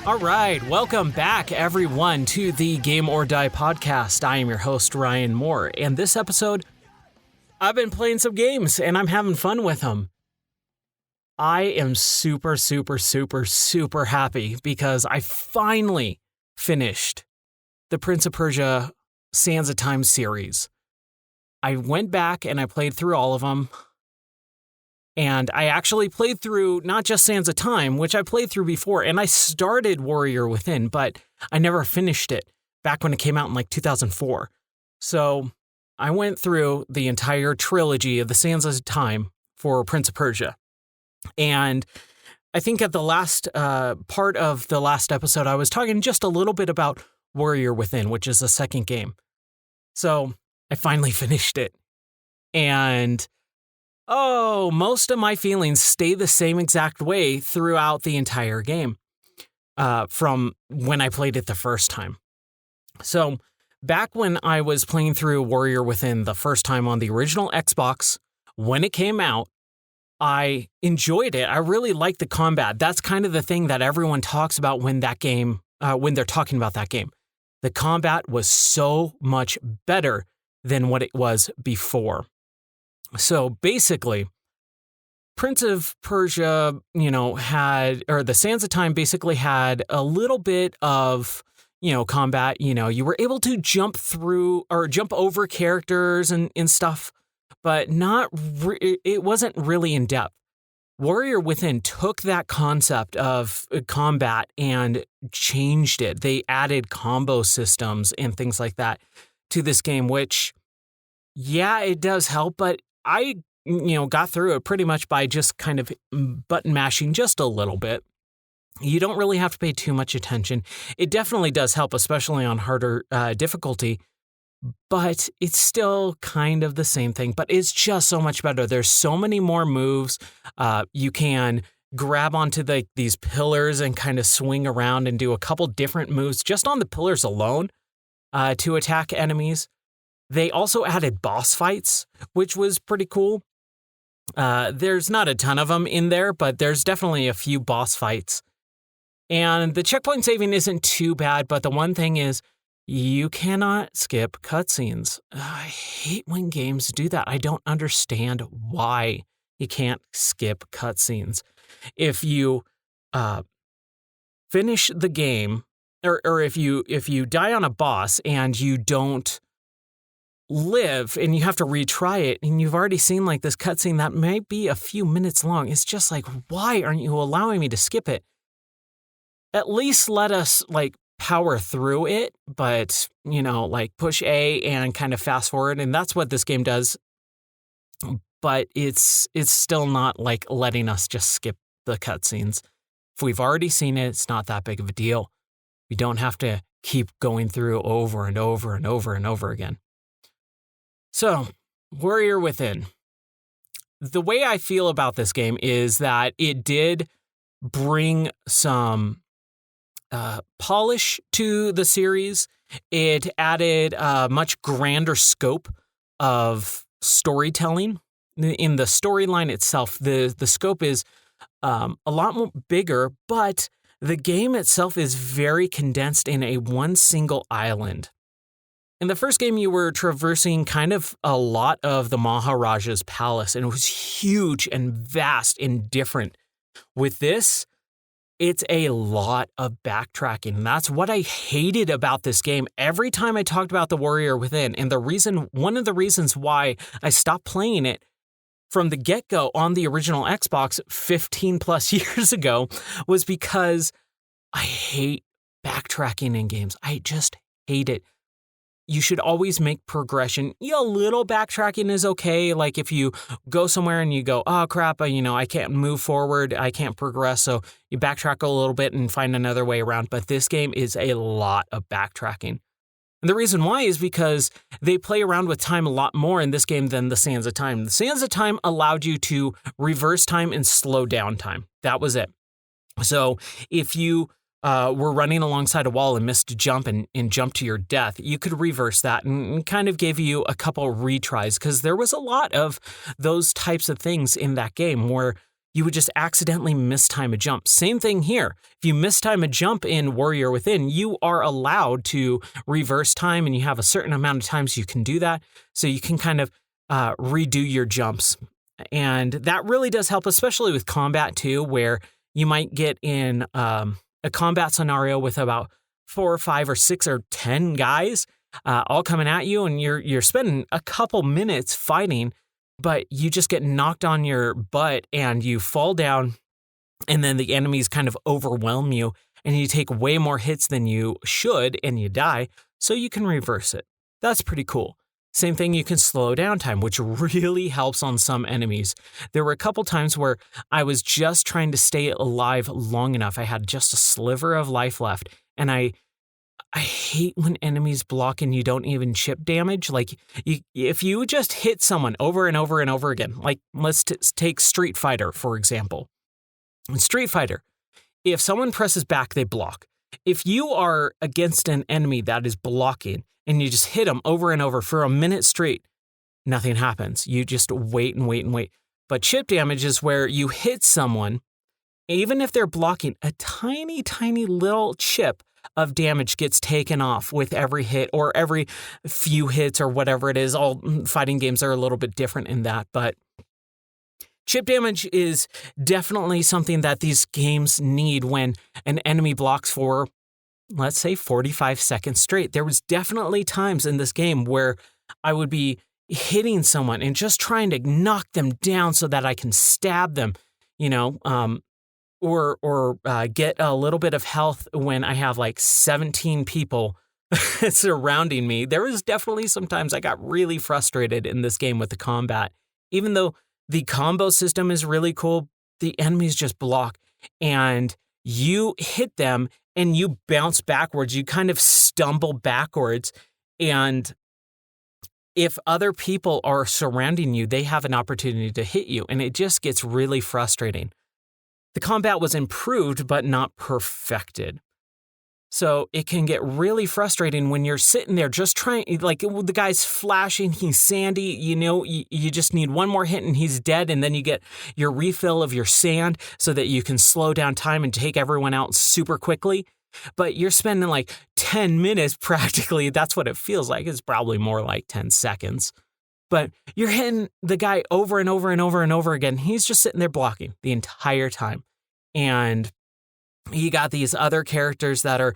All right, welcome back, everyone, to the Game or Die podcast. I am your host, Ryan Moore, and this episode, I've been playing some games, and I'm having fun with them. I am super happy because I finally finished the Prince of Persia Sands of Time series. I went back and I played through all of them. And I actually played through not just Sands of Time, which I played through before, and I started Warrior Within, but I never finished it back when it came out in like 2004. So I went through the entire trilogy of the Sands of Time for Prince of Persia. And I think at the last part of the last episode, I was talking just a little bit about Warrior Within, which is the second game. So I finally finished it. And most of my feelings stay the same exact way throughout the entire game from when I played it the first time. So back when I was playing through Warrior Within the first time on the original Xbox, when it came out, I enjoyed it. I really liked the combat. That's kind of the thing that everyone talks about when that game, when they're talking about that game. The combat was so much better than what it was before. So basically, Prince of Persia, the Sands of Time basically had a little bit of, combat. You were able to jump through or jump over characters and stuff, but it wasn't really in depth. Warrior Within took that concept of combat and changed it. They added combo systems and things like that to this game, which, yeah, it does help, but I, got through it pretty much by just kind of button mashing just a little bit. You don't really have to pay too much attention. It definitely does help, especially on harder difficulty, but it's still kind of the same thing, but it's just so much better. There's so many more moves. You can grab onto these pillars and kind of swing around and do a couple different moves just on the pillars alone to attack enemies. They also added boss fights, which was pretty cool. There's not a ton of them in there, but there's definitely a few boss fights. And the checkpoint saving isn't too bad, but the one thing is you cannot skip cutscenes. I hate when games do that. I don't understand why you can't skip cutscenes. If you finish the game, or if you die on a boss and you don't live and you have to retry it and you've already seen like this cutscene that might be a few minutes long, it's just like, why aren't you allowing me to skip it? At least let us like power through it, but like push A and kind of fast forward, and that's what this game does. But it's still not like letting us just skip the cutscenes. If we've already seen it, it's not that big of a deal. We don't have to keep going through over and over and over and over again. So, Warrior Within. The way I feel about this game is that it did bring some polish to the series. It added a much grander scope of storytelling. In the storyline itself, the scope is a lot more bigger, but the game itself is very condensed in one single island. In the first game, you were traversing kind of a lot of the Maharaja's palace, and it was huge and vast and different. With this, it's a lot of backtracking. And that's what I hated about this game. Every time I talked about the Warrior Within, and one of the reasons why I stopped playing it from the get-go on the original Xbox 15 plus years ago was because I hate backtracking in games. I just hate it. You should always make progression. A little backtracking is okay. Like if you go somewhere and you go, oh crap, I can't move forward, I can't progress. So you backtrack a little bit and find another way around. But this game is a lot of backtracking. And the reason why is because they play around with time a lot more in this game than the Sands of Time. The Sands of Time allowed you to reverse time and slow down time. That was it. So if you were running alongside a wall and missed a jump and jumped to your death, you could reverse that and kind of give you a couple retries, because there was a lot of those types of things in that game where you would just accidentally mistime a jump. Same thing here. If you mistime a jump in Warrior Within, you are allowed to reverse time, and you have a certain amount of times you can do that. So you can kind of redo your jumps. And that really does help, especially with combat too, where you might get in a combat scenario with about 4 or 5 or 6 or 10 guys all coming at you, and you're spending a couple minutes fighting, but you just get knocked on your butt and you fall down, and then the enemies kind of overwhelm you, and you take way more hits than you should, and you die, so you can reverse it. That's pretty cool. Same thing, you can slow down time, which really helps on some enemies. There were a couple times where I was just trying to stay alive long enough. I had just a sliver of life left, and I hate when enemies block and you don't even chip damage. Like, if you just hit someone over and over and over again, like let's take Street Fighter, for example. In Street Fighter, if someone presses back, they block. If you are against an enemy that is blocking and you just hit them over and over for a minute straight, nothing happens. You just wait and wait and wait. But chip damage is where you hit someone, even if they're blocking, a tiny, tiny little chip of damage gets taken off with every hit or every few hits or whatever it is. All fighting games are a little bit different in that, but chip damage is definitely something that these games need when an enemy blocks for, let's say, 45 seconds straight. There was definitely times in this game where I would be hitting someone and just trying to knock them down so that I can stab them, or get a little bit of health when I have like 17 people surrounding me. There was definitely sometimes I got really frustrated in this game with the combat. Even though the combo system is really cool, the enemies just block and you hit them and you bounce backwards. You kind of stumble backwards, and if other people are surrounding you, they have an opportunity to hit you, and it just gets really frustrating. The combat was improved, but not perfected. So it can get really frustrating when you're sitting there just trying, like the guy's flashing, he's sandy, you just need one more hit and he's dead, and then you get your refill of your sand so that you can slow down time and take everyone out super quickly. But you're spending like 10 minutes practically, that's what it feels like. It's probably more like 10 seconds. But you're hitting the guy over and over and over and over again. He's just sitting there blocking the entire time. And you got these other characters that are,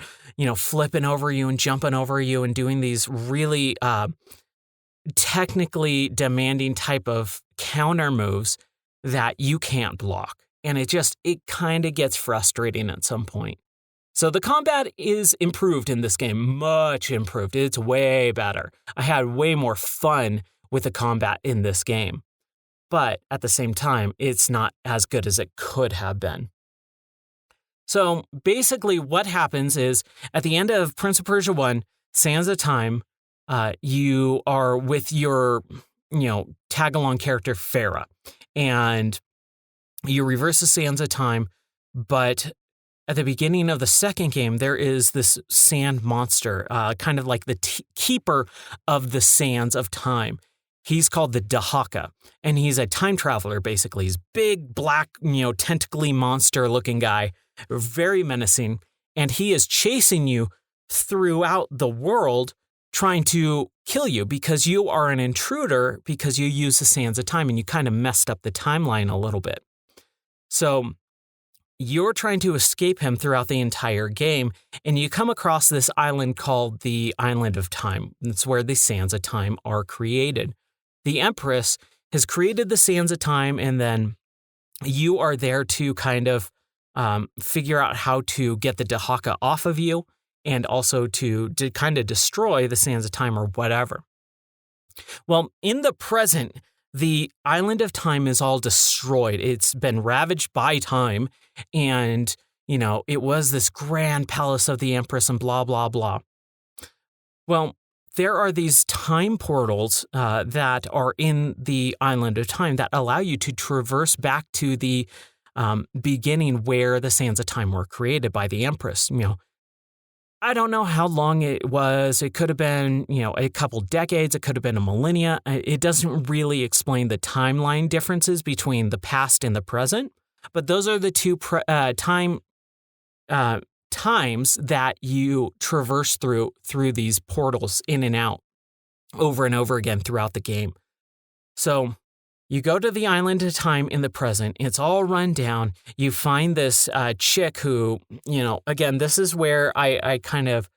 flipping over you and jumping over you and doing these really technically demanding type of counter moves that you can't block. And it kind of gets frustrating at some point. So the combat is improved in this game, much improved. It's way better. I had way more fun with the combat in this game. But at the same time, it's not as good as it could have been. So basically what happens is at the end of Prince of Persia 1, Sands of Time, you are with your, tag-along character Farah. And you reverse the Sands of Time, but at the beginning of the second game, there is this sand monster, kind of like the keeper of the sands of time. He's called the Dahaka, and he's a time traveler, basically. He's big, black, tentacly monster-looking guy, very menacing, and he is chasing you throughout the world, trying to kill you because you are an intruder because you use the sands of time, and you kind of messed up the timeline a little bit. So you're trying to escape him throughout the entire game, and you come across this island called the Island of Time. It's where the sands of time are created. The Empress has created the sands of time, and then you are there to kind of figure out how to get the Dahaka off of you, and also to kind of destroy the sands of time or whatever. Well, in the present, the Island of Time is all destroyed. It's been ravaged by time, and, it was this grand palace of the Empress and blah, blah, blah. Well, there are these time portals that are in the Island of Time that allow you to traverse back to the beginning where the Sands of Time were created by the Empress. I don't know how long it was. It could have been, a couple decades. It could have been a millennia. It doesn't really explain the timeline differences between the past and the present. But those are the two times that you traverse through these portals in and out over and over again throughout the game. So you go to the Island of Time in the present. It's all run down. You find this chick who, again, this is where I kind of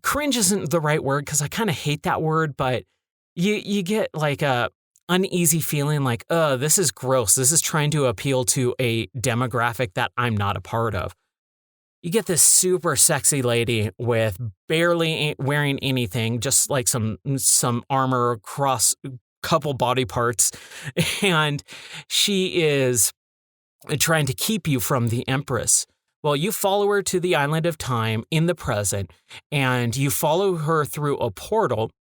cringe isn't the right word because I kind of hate that word, but you get like a uneasy feeling like, this is gross. This is trying to appeal to a demographic that I'm not a part of. You get this super sexy lady with barely wearing anything, just like some armor across couple body parts, and she is trying to keep you from the Empress. Well, you follow her to the Island of Time in the present, and you follow her through a portal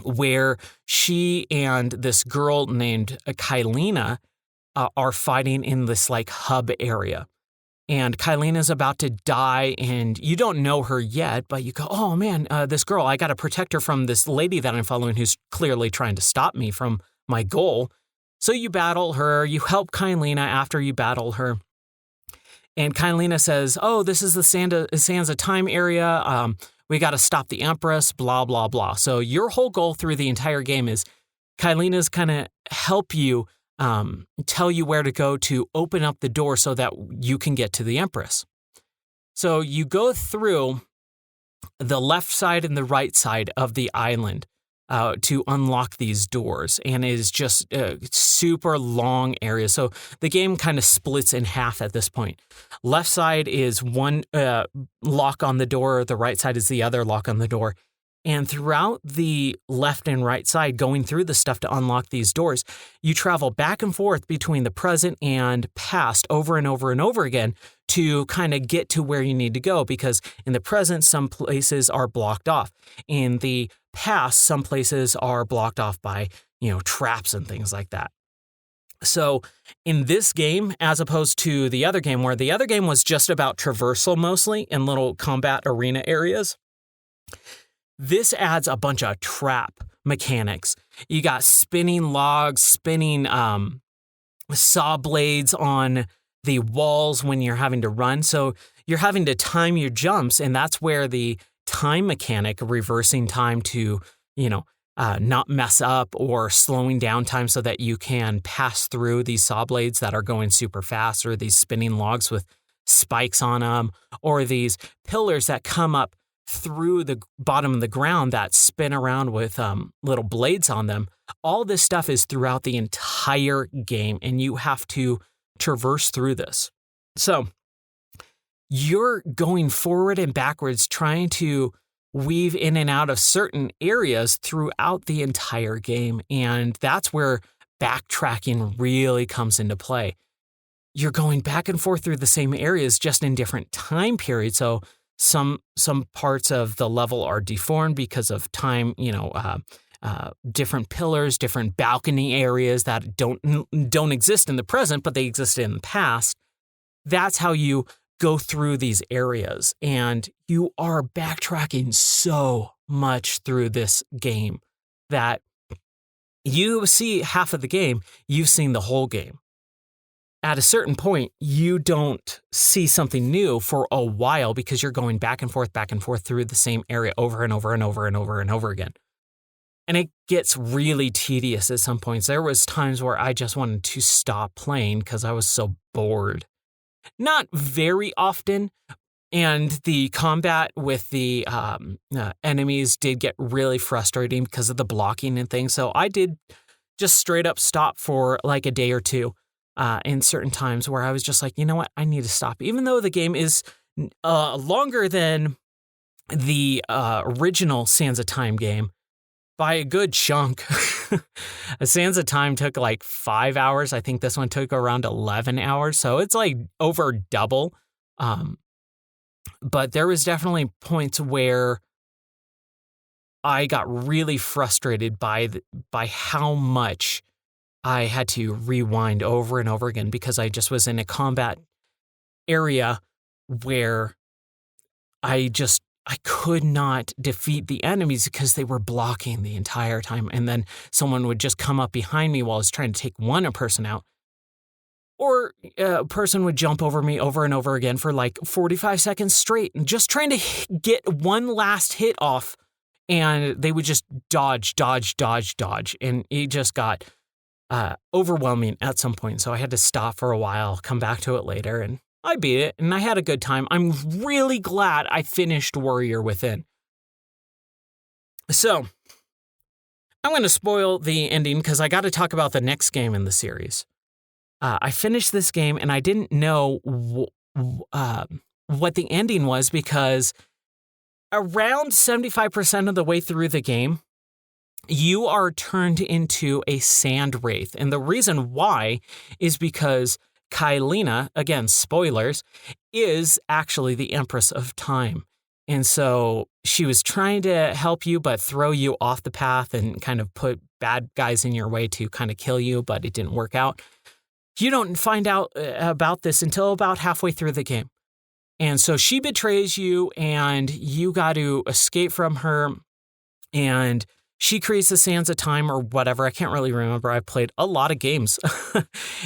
where she and this girl named Kylina are fighting in this like hub area. And Kylina's about to die, and you don't know her yet, but you go, oh man, this girl, I got to protect her from this lady that I'm following who's clearly trying to stop me from my goal. So you battle her, you help Kylina after you battle her. And Kylina says, oh, this is the Sands of Time area. We got to stop the Empress, blah, blah, blah. So your whole goal through the entire game is Kylina's kind of help you tell you where to go to open up the door so that you can get to the Empress. So you go through the left side and the right side of the island to unlock these doors, and it is just a super long area. So the game kind of splits in half at this point. Left side is one lock on the door, the right side is the other lock on the door. And throughout the left and right side, going through the stuff to unlock these doors, you travel back and forth between the present and past over and over and over again to kind of get to where you need to go. Because in the present, some places are blocked off. In the past, some places are blocked off by, traps and things like that. So in this game, as opposed to the other game, where the other game was just about traversal mostly in little combat arena areas, this adds a bunch of trap mechanics. You got spinning logs, spinning saw blades on the walls when you're having to run. So you're having to time your jumps, and that's where the time mechanic, reversing time to, not mess up, or slowing down time so that you can pass through these saw blades that are going super fast, or these spinning logs with spikes on them, or these pillars that come up through the bottom of the ground that spin around with little blades on them. All this stuff is throughout the entire game, and you have to traverse through this. So you're going forward and backwards, trying to weave in and out of certain areas throughout the entire game, and that's where backtracking really comes into play. You're going back and forth through the same areas, just in different time periods. So some parts of the level are deformed because of time, different pillars, different balcony areas that don't exist in the present, but they existed in the past. That's how you go through these areas, and you are backtracking so much through this game that you see half of the game, you've seen the whole game. At a certain point, you don't see something new for a while because you're going back and forth through the same area over and over and over and over and over again. And it gets really tedious at some points. There was times where I just wanted to stop playing because I was so bored. Not very often, and the combat with the enemies did get really frustrating because of the blocking and things. So I did just straight up stop for like a day or two. In certain times where I was just like, you know what, I need to stop. Even though the game is longer than the original Sands of Time game by a good chunk. Sands of Time took like 5 hours. I think this one took around 11 hours. So it's like over double But there was definitely points where I got really frustrated by how much I had to rewind over and over again because I just was in a combat area where I could not defeat the enemies because they were blocking the entire time. And then someone would just come up behind me while I was trying to take one person out. Or a person would jump over me over and over again for like 45 seconds straight and just trying to get one last hit off. And they would just dodge. And it just got overwhelming at some point. So I had to stop for a while, come back to it later, and I beat it. And I had a good time. I'm really glad I finished Warrior Within. So I'm going to spoil the ending because I got to talk about the next game in the series. I finished this game and I didn't know what the ending was because around 75% of the way through the game, you are turned into a sand wraith. And the reason why is because Kailina, again, spoilers, is actually the Empress of Time. And so she was trying to help you, but throw you off the path and kind of put bad guys in your way to kind of kill you, but it didn't work out. You don't find out about this until about halfway through the game. And so she betrays you and you got to escape from her and she creates the sands of time or whatever. I can't really remember. I've played a lot of games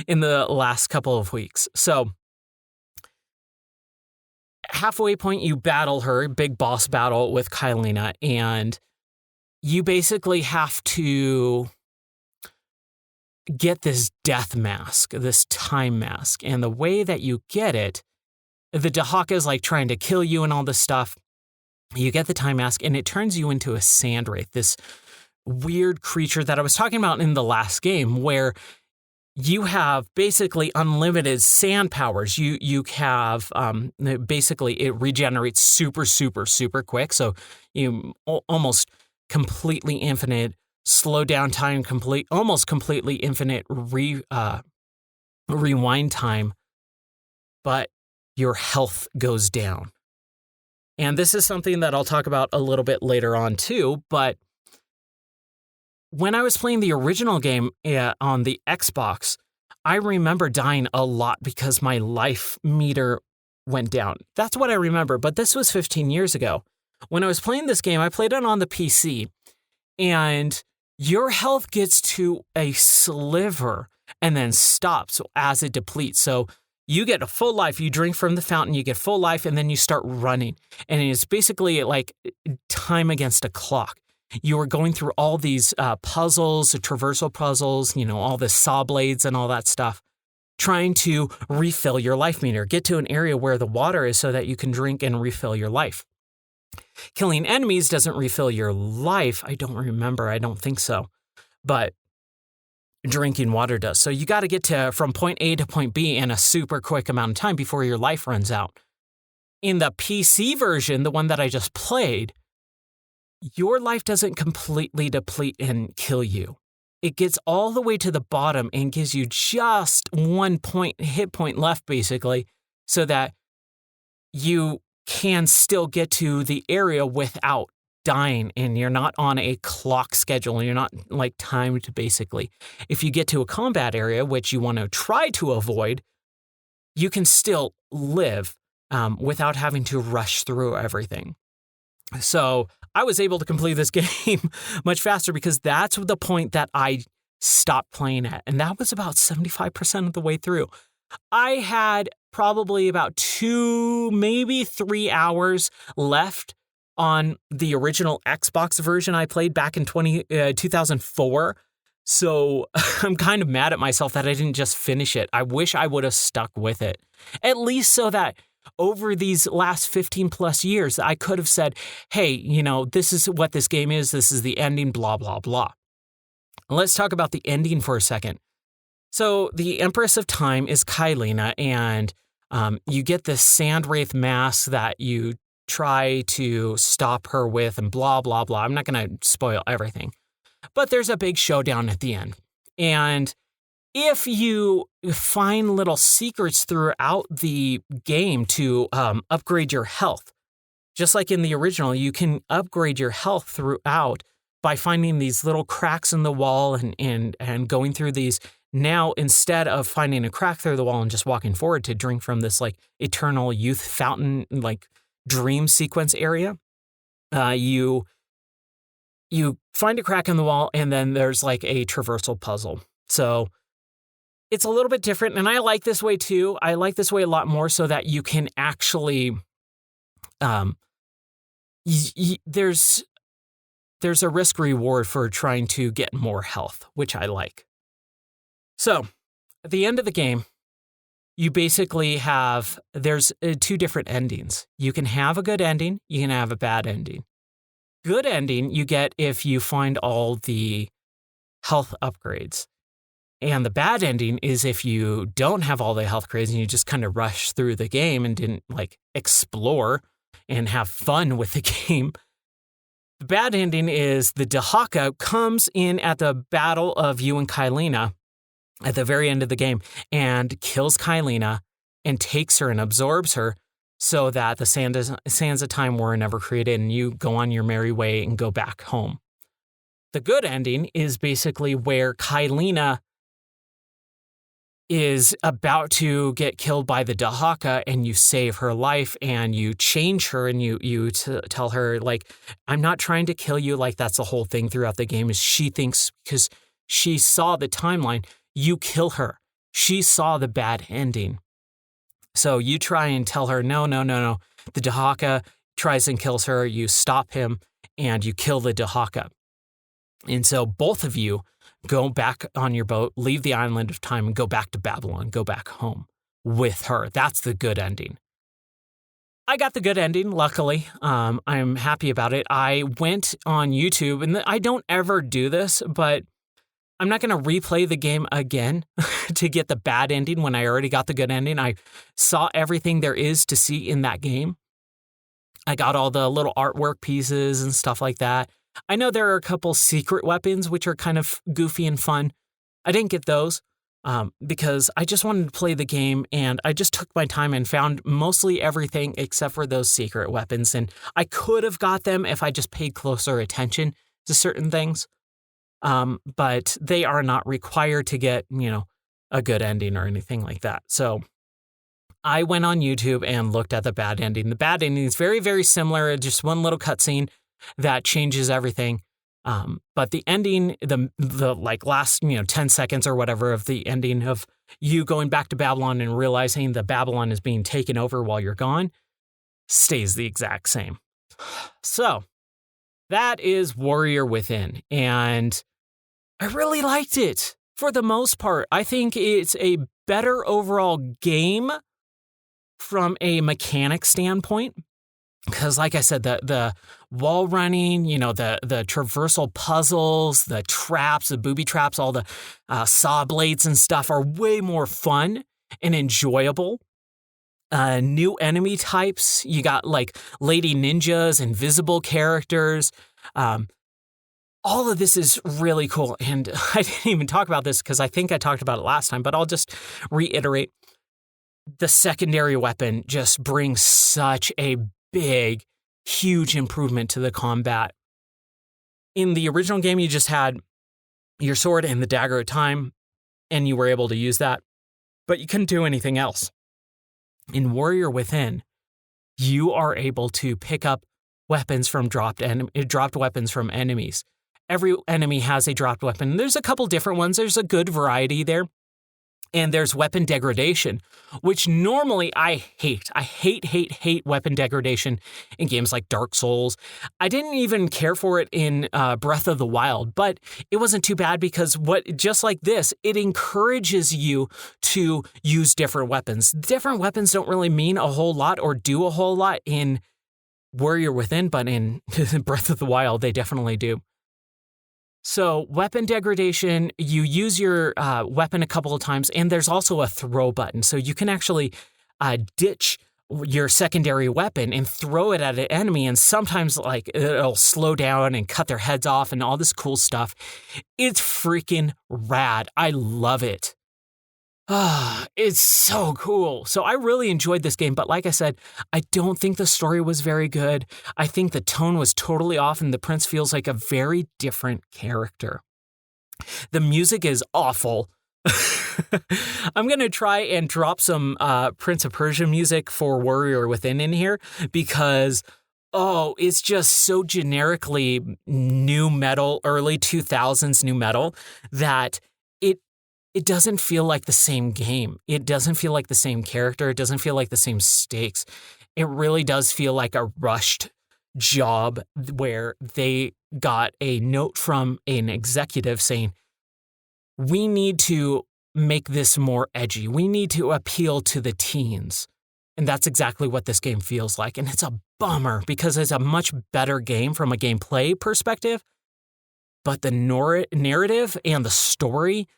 in the last couple of weeks. So halfway point, you battle her, big boss battle with Kailina, and you basically have to get this death mask, this time mask. And the way that you get it, the Dahaka is like trying to kill you and all this stuff. You get the time mask and it turns you into a sand wraith, this weird creature that I was talking about in the last game where you have basically unlimited sand powers. You have basically it regenerates super quick. So you almost completely infinite slow down time, almost completely infinite rewind time, but your health goes down. And this is something that I'll talk about a little bit later on too, but when I was playing the original game on the Xbox, I remember dying a lot because my life meter went down. That's what I remember, but this was 15 years ago. When I was playing this game, I played it on the PC, and your health gets to a sliver and then stops as it depletes. So you get a full life, you drink from the fountain, you get full life, and then you start running. And it's basically like time against a clock. You are going through all these puzzles, traversal puzzles, all the saw blades and all that stuff, trying to refill your life meter, get to an area where the water is so that you can drink and refill your life. Killing enemies doesn't refill your life. I don't remember. I don't think so. But drinking water does. So you got to get from point A to point B in a super quick amount of time before your life runs out. In the PC version, the one that I just played, your life doesn't completely deplete and kill you. It gets all the way to the bottom and gives you just 1 hit point left, basically, so that you can still get to the area without dying, and you're not on a clock schedule, and you're not like timed, basically. If you get to a combat area, which you want to try to avoid, you can still live without having to rush through everything. So I was able to complete this game much faster because that's the point that I stopped playing at, and that was about 75% of the way through. I had probably about 2, maybe 3 hours left on the original Xbox version I played back in 2004. So I'm kind of mad at myself that I didn't just finish it. I wish I would have stuck with it, at least so that over these last 15 plus years, I could have said, hey, this is what this game is. This is the ending, blah, blah, blah. Let's talk about the ending for a second. So the Empress of Time is Kailina, and you get this sand wraith mask that you try to stop her with and blah, blah, blah. I'm not going to spoil everything, but there's a big showdown at the end. And if you find little secrets throughout the game to upgrade your health, just like in the original, you can upgrade your health throughout by finding these little cracks in the wall and going through these. Now, instead of finding a crack through the wall and just walking forward to drink from this like eternal youth fountain, like dream sequence area, you find a crack in the wall and then there's like a traversal puzzle. So it's a little bit different. And I like this way too. I like this way a lot more so that you can actually, there's a risk reward for trying to get more health, which I like. So, at the end of the game, you basically there's two different endings. You can have a good ending, you can have a bad ending. Good ending you get if you find all the health upgrades. And the bad ending is if you don't have all the health upgrades and you just kind of rush through the game and didn't like explore and have fun with the game. The bad ending is the Dahaka comes in at the battle of you and Kylina at the very end of the game and kills Kylina and takes her and absorbs her so that the sands of time were never created and you go on your merry way and go back home. The good ending is basically where Kylina is about to get killed by the Dahaka and you save her life and you change her and you tell her, like, I'm not trying to kill you. Like, that's the whole thing throughout the game is she thinks because she saw the timeline, you kill her. She saw the bad ending. So you try and tell her, no. The Dahaka tries and kills her. You stop him and you kill the Dahaka. And so both of you go back on your boat, leave the island of time and go back to Babylon, go back home with her. That's the good ending. I got the good ending, luckily. I'm happy about it. I went on YouTube, and I don't ever do this, but I'm not going to replay the game again to get the bad ending when I already got the good ending. I saw everything there is to see in that game. I got all the little artwork pieces and stuff like that. I know there are a couple secret weapons, which are kind of goofy and fun. I didn't get those because I just wanted to play the game, and I just took my time and found mostly everything except for those secret weapons. And I could have got them if I just paid closer attention to certain things. But they are not required to get, a good ending or anything like that. So I went on YouTube and looked at the bad ending. The bad ending is very, very similar. Just one little cutscene that changes everything. But the ending, the like last, 10 seconds or whatever of the ending of you going back to Babylon and realizing that Babylon is being taken over while you're gone stays the exact same. So that is Warrior Within. And I really liked it for the most part. I think it's a better overall game from a mechanic standpoint. Because like I said, the wall running, the traversal puzzles, the traps, the booby traps, all the saw blades and stuff are way more fun and enjoyable. New enemy types. You got like lady ninjas, invisible characters. All of this is really cool. And I didn't even talk about this because I think I talked about it last time, but I'll just reiterate. The secondary weapon just brings such a big, huge improvement to the combat. In the original game, you just had your sword and the dagger of time, and you were able to use that, but you couldn't do anything else. In Warrior Within, you are able to pick up weapons from dropped weapons from enemies. Every enemy has a dropped weapon. There's a couple different ones. There's a good variety there. And there's weapon degradation, which normally I hate. I hate weapon degradation in games like Dark Souls. I didn't even care for it in Breath of the Wild, but it wasn't too bad because just like this, it encourages you to use different weapons. Different weapons don't really mean a whole lot or do a whole lot in Warrior Within, but in Breath of the Wild, they definitely do. So weapon degradation, you use your weapon a couple of times, and there's also a throw button. So you can actually ditch your secondary weapon and throw it at an enemy, and sometimes like it'll slow down and cut their heads off and all this cool stuff. It's freaking rad. I love it. It's so cool. So I really enjoyed this game, but like I said, I don't think the story was very good. I think the tone was totally off, and the prince feels like a very different character. The music is awful. I'm going to try and drop some Prince of Persia music for Warrior Within in here because, it's just so generically new metal, early 2000s new metal, that it doesn't feel like the same game. It doesn't feel like the same character. It doesn't feel like the same stakes. It really does feel like a rushed job where they got a note from an executive saying, we need to make this more edgy. We need to appeal to the teens. And that's exactly what this game feels like. And it's a bummer because it's a much better game from a gameplay perspective. But the narrative and the story,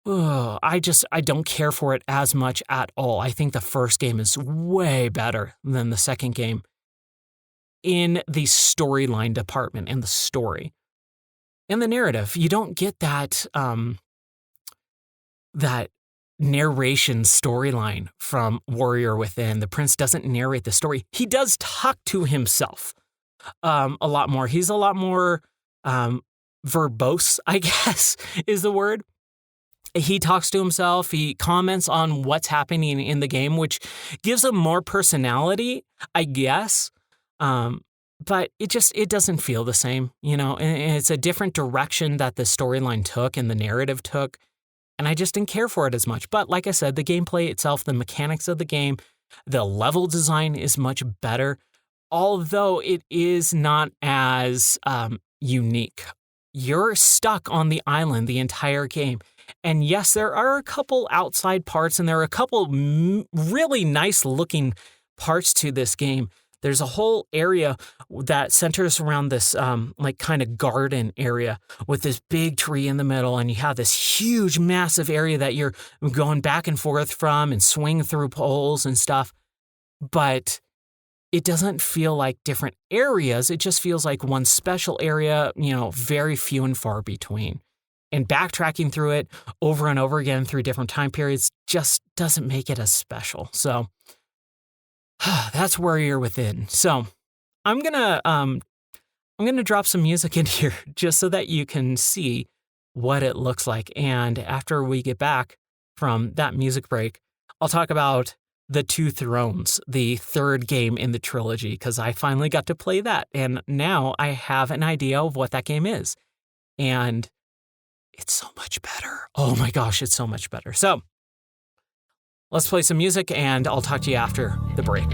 I don't care for it as much at all. I think the first game is way better than the second game in the storyline department and the story. And the narrative, you don't get that that narration storyline from Warrior Within. The prince doesn't narrate the story. He does talk to himself a lot more. He's a lot more verbose, I guess, is the word. He talks to himself. He comments on what's happening in the game, which gives him more personality, I guess. But it doesn't feel the same, and it's a different direction that the storyline took and the narrative took. And I just didn't care for it as much. But like I said, the gameplay itself, the mechanics of the game, the level design is much better, although it is not as unique. You're stuck on the island the entire game. And yes, there are a couple outside parts, and there are a couple really nice looking parts to this game. There's a whole area that centers around this kind of garden area with this big tree in the middle, and you have this huge, massive area that you're going back and forth from and swing through poles and stuff. But it doesn't feel like different areas. It just feels like one special area, very few and far between. And backtracking through it over and over again through different time periods just doesn't make it as special. So that's Warrior Within. So I'm gonna drop some music in here just so that you can see what it looks like. And after we get back from that music break, I'll talk about The Two Thrones, the third game in the trilogy, because I finally got to play that. And now I have an idea of what that game is. And it's so much better. Oh my gosh, it's so much better. So let's play some music and I'll talk to you after the break.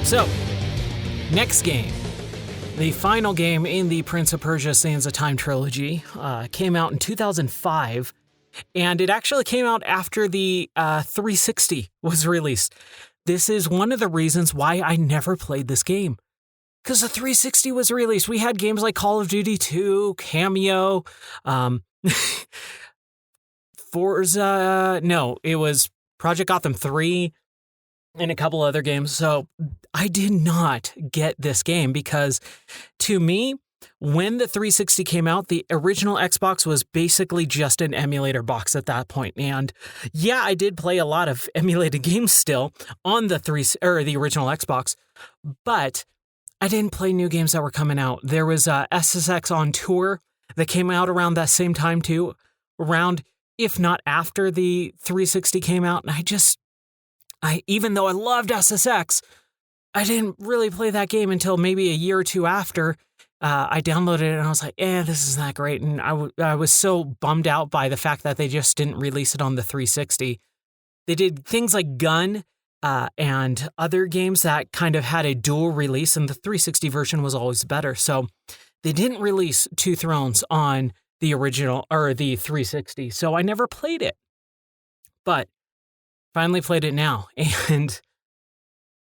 So, next game. The final game in the Prince of Persia Sands of Time trilogy came out in 2005, and it actually came out after the 360 was released. This is one of the reasons why I never played this game. Because the 360 was released. We had games like Call of Duty 2, Cameo, Forza, no, it was Project Gotham 3, and a couple other games. So I did not get this game because, to me, when the 360 came out, the original Xbox was basically just an emulator box at that point. And yeah, I did play a lot of emulated games still on the the original Xbox, but I didn't play new games that were coming out. There was SSX on Tour that came out around that same time too, around, if not after the 360 came out. And even though I loved SSX, I didn't really play that game until maybe a year or two after. I downloaded it and I was like, this is not great. And I was so bummed out by the fact that they just didn't release it on the 360. They did things like Gun and other games that kind of had a dual release, and the 360 version was always better. So they didn't release Two Thrones on the original or the 360. So I never played it. But finally played it now, and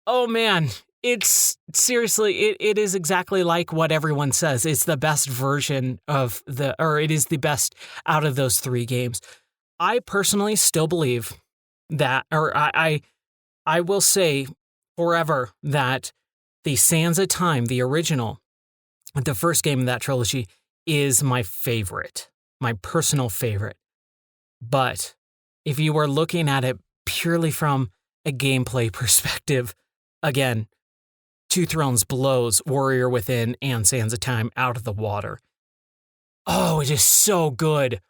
oh man, it's seriously, it is exactly like what everyone says. It's the best version of it is the best out of those three games. I personally still believe that, or I will say forever that the Sands of Time, the original, the first game in that trilogy, is my favorite, my personal favorite. But if you were looking at it purely from a gameplay perspective, again, Two Thrones blows Warrior Within and Sands of Time out of the water. Oh, it is so good.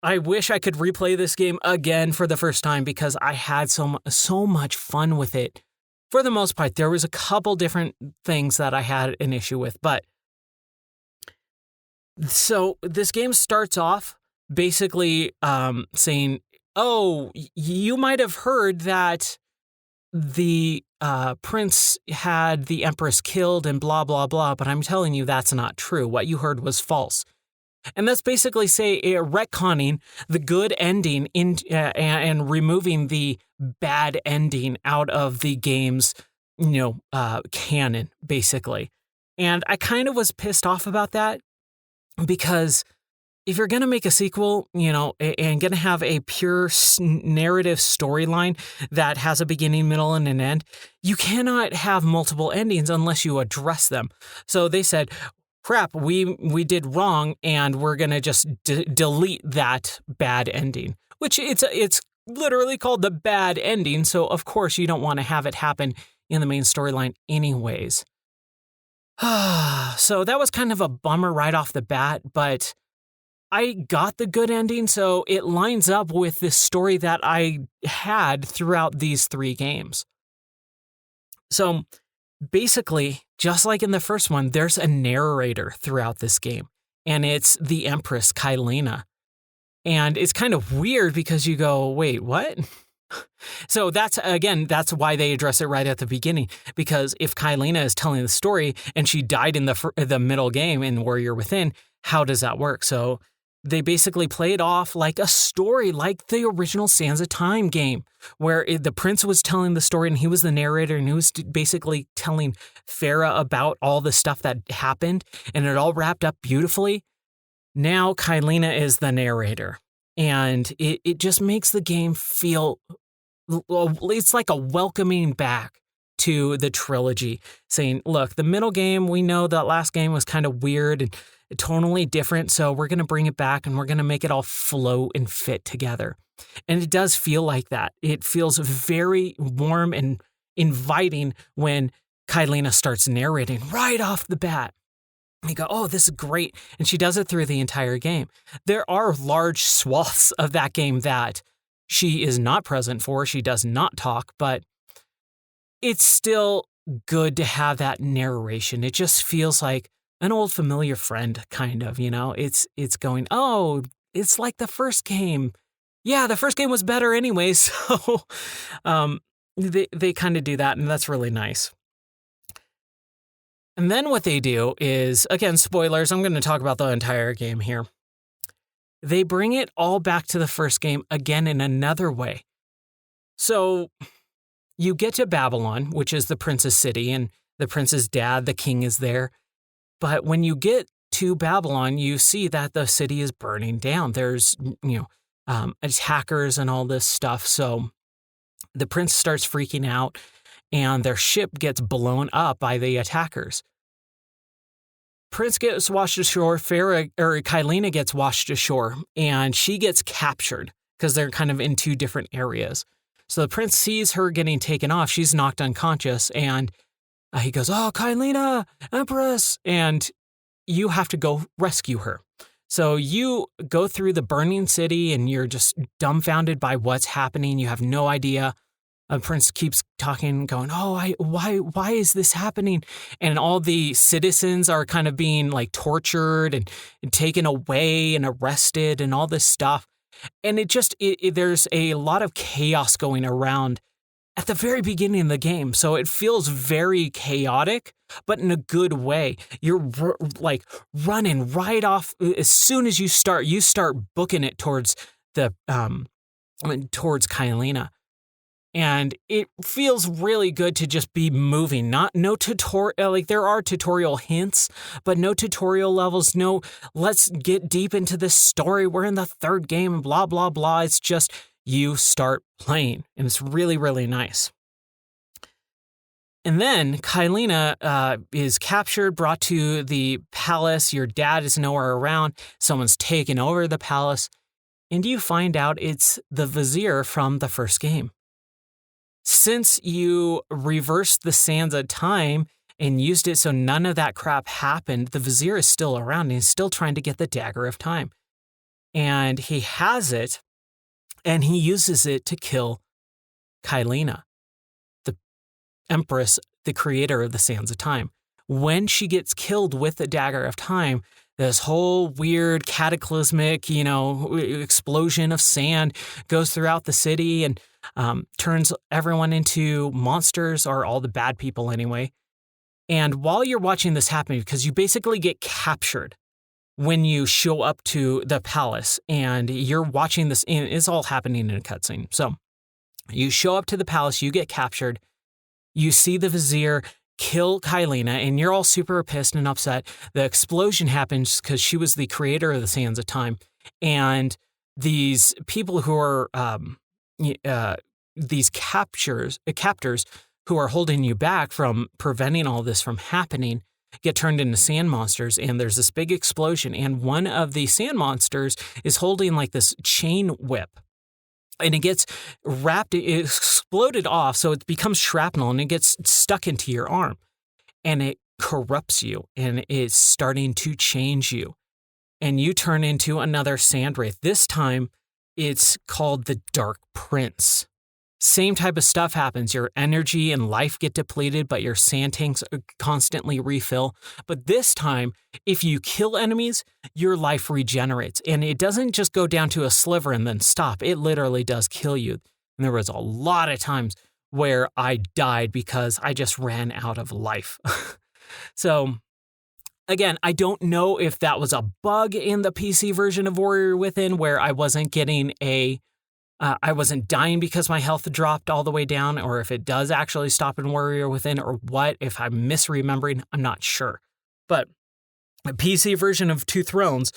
I wish I could replay this game again for the first time because I had so much fun with it. For the most part, there was a couple different things that I had an issue with, but so this game starts off basically saying, oh, you might have heard that the prince had the empress killed and blah, blah, blah, but I'm telling you that's not true. What you heard was false. And that's basically retconning the good ending and removing the bad ending out of the game's, canon, basically. And I kind of was pissed off about that because if you're going to make a sequel, and going to have a pure narrative storyline that has a beginning, middle, and an end, you cannot have multiple endings unless you address them. So they said, crap, we did wrong, and we're going to just delete that bad ending, which it's literally called the bad ending. So, of course, you don't want to have it happen in the main storyline anyways. So that was kind of a bummer right off the bat, but I got the good ending, so it lines up with the story that I had throughout these three games. So basically, just like in the first one, there's a narrator throughout this game, and it's the Empress, Kylena. And it's kind of weird because you go, wait, what? So that's why they address it right at the beginning, because if Kylena is telling the story and she died in the middle game in Warrior Within, how does that work? So they basically play it off like a story, like the original Sands of Time game, where the prince was telling the story and he was the narrator and he was basically telling Farah about all the stuff that happened, and it all wrapped up beautifully. Now Kylena is the narrator, and it just makes the game feel, it's like a welcoming back to the trilogy, saying, look, the middle game, we know that last game was kind of weird and totally different, so we're going to bring it back and we're going to make it all flow and fit together. And it does feel like that. It feels very warm and inviting when Kylena starts narrating right off the bat. You go, oh, this is great. And she does it through the entire game. There are large swaths of that game that she is not present for. She does not talk, but it's still good to have that narration. It just feels like an old familiar friend, kind of, it's going, oh, it's like the first game. Yeah, the first game was better anyway. So they kind of do that, and that's really nice. And then what they do is, again, spoilers, I'm going to talk about the entire game here. They bring it all back to the first game again in another way. So you get to Babylon, which is the prince's city, and the prince's dad, the king, is there. But when you get to Babylon, you see that the city is burning down. There's, attackers and all this stuff. So the prince starts freaking out, and their ship gets blown up by the attackers. Prince gets washed ashore, Kylina gets washed ashore, and she gets captured because they're kind of in two different areas. So the prince sees her getting taken off. She's knocked unconscious, and he goes, "Oh, Kylina, Empress!" And you have to go rescue her. So you go through the burning city, and you're just dumbfounded by what's happening. You have no idea. The prince keeps talking, going, why is this happening? And all the citizens are kind of being like tortured and taken away and arrested and all this stuff. And there's a lot of chaos going around at the very beginning of the game. So it feels very chaotic, but in a good way. You're running right off. As soon as you start booking it towards towards Kylina. And it feels really good to just be moving. No tutorial, there are tutorial hints, but no tutorial levels. No, let's get deep into this story. We're in the third game and blah, blah, blah. It's just you start playing, and it's really, really nice. And then Kylina is captured, brought to the palace. Your dad is nowhere around. Someone's taken over the palace. And you find out it's the vizier from the first game. Since you reversed the sands of time and used it so none of that crap happened, the vizier is still around and he's still trying to get the dagger of time. And he has it, and he uses it to kill Kylina, the empress, the creator of the sands of time. When she gets killed with the dagger of time, this whole weird cataclysmic, explosion of sand goes throughout the city and turns everyone into monsters, or all the bad people anyway. And while you're watching this happen, because you basically get captured when you show up to the palace, and you're watching this, and it's all happening in a cutscene. So you show up to the palace, you get captured, you see the vizier kill Kylina, and you're all super pissed and upset. The explosion happens because she was the creator of the Sands of Time, and these people who are these captors who are holding you back from preventing all this from happening get turned into sand monsters, and there's this big explosion, and one of the sand monsters is holding like this chain whip, and it gets wrapped, it exploded off, so it becomes shrapnel, and it gets stuck into your arm, and it corrupts you, and it's starting to change you, and you turn into another sand wraith. This time, it's called the Dark Prince. Same type of stuff happens. Your energy and life get depleted, but your sand tanks constantly refill. But this time, if you kill enemies, your life regenerates. And it doesn't just go down to a sliver and then stop. It literally does kill you. And there was a lot of times where I died because I just ran out of life. So, again, I don't know if that was a bug in the PC version of Warrior Within where I wasn't getting I wasn't dying because my health dropped all the way down, or if it does actually stop in Warrior Within, or what, if I'm misremembering, I'm not sure. But the PC version of Two Thrones,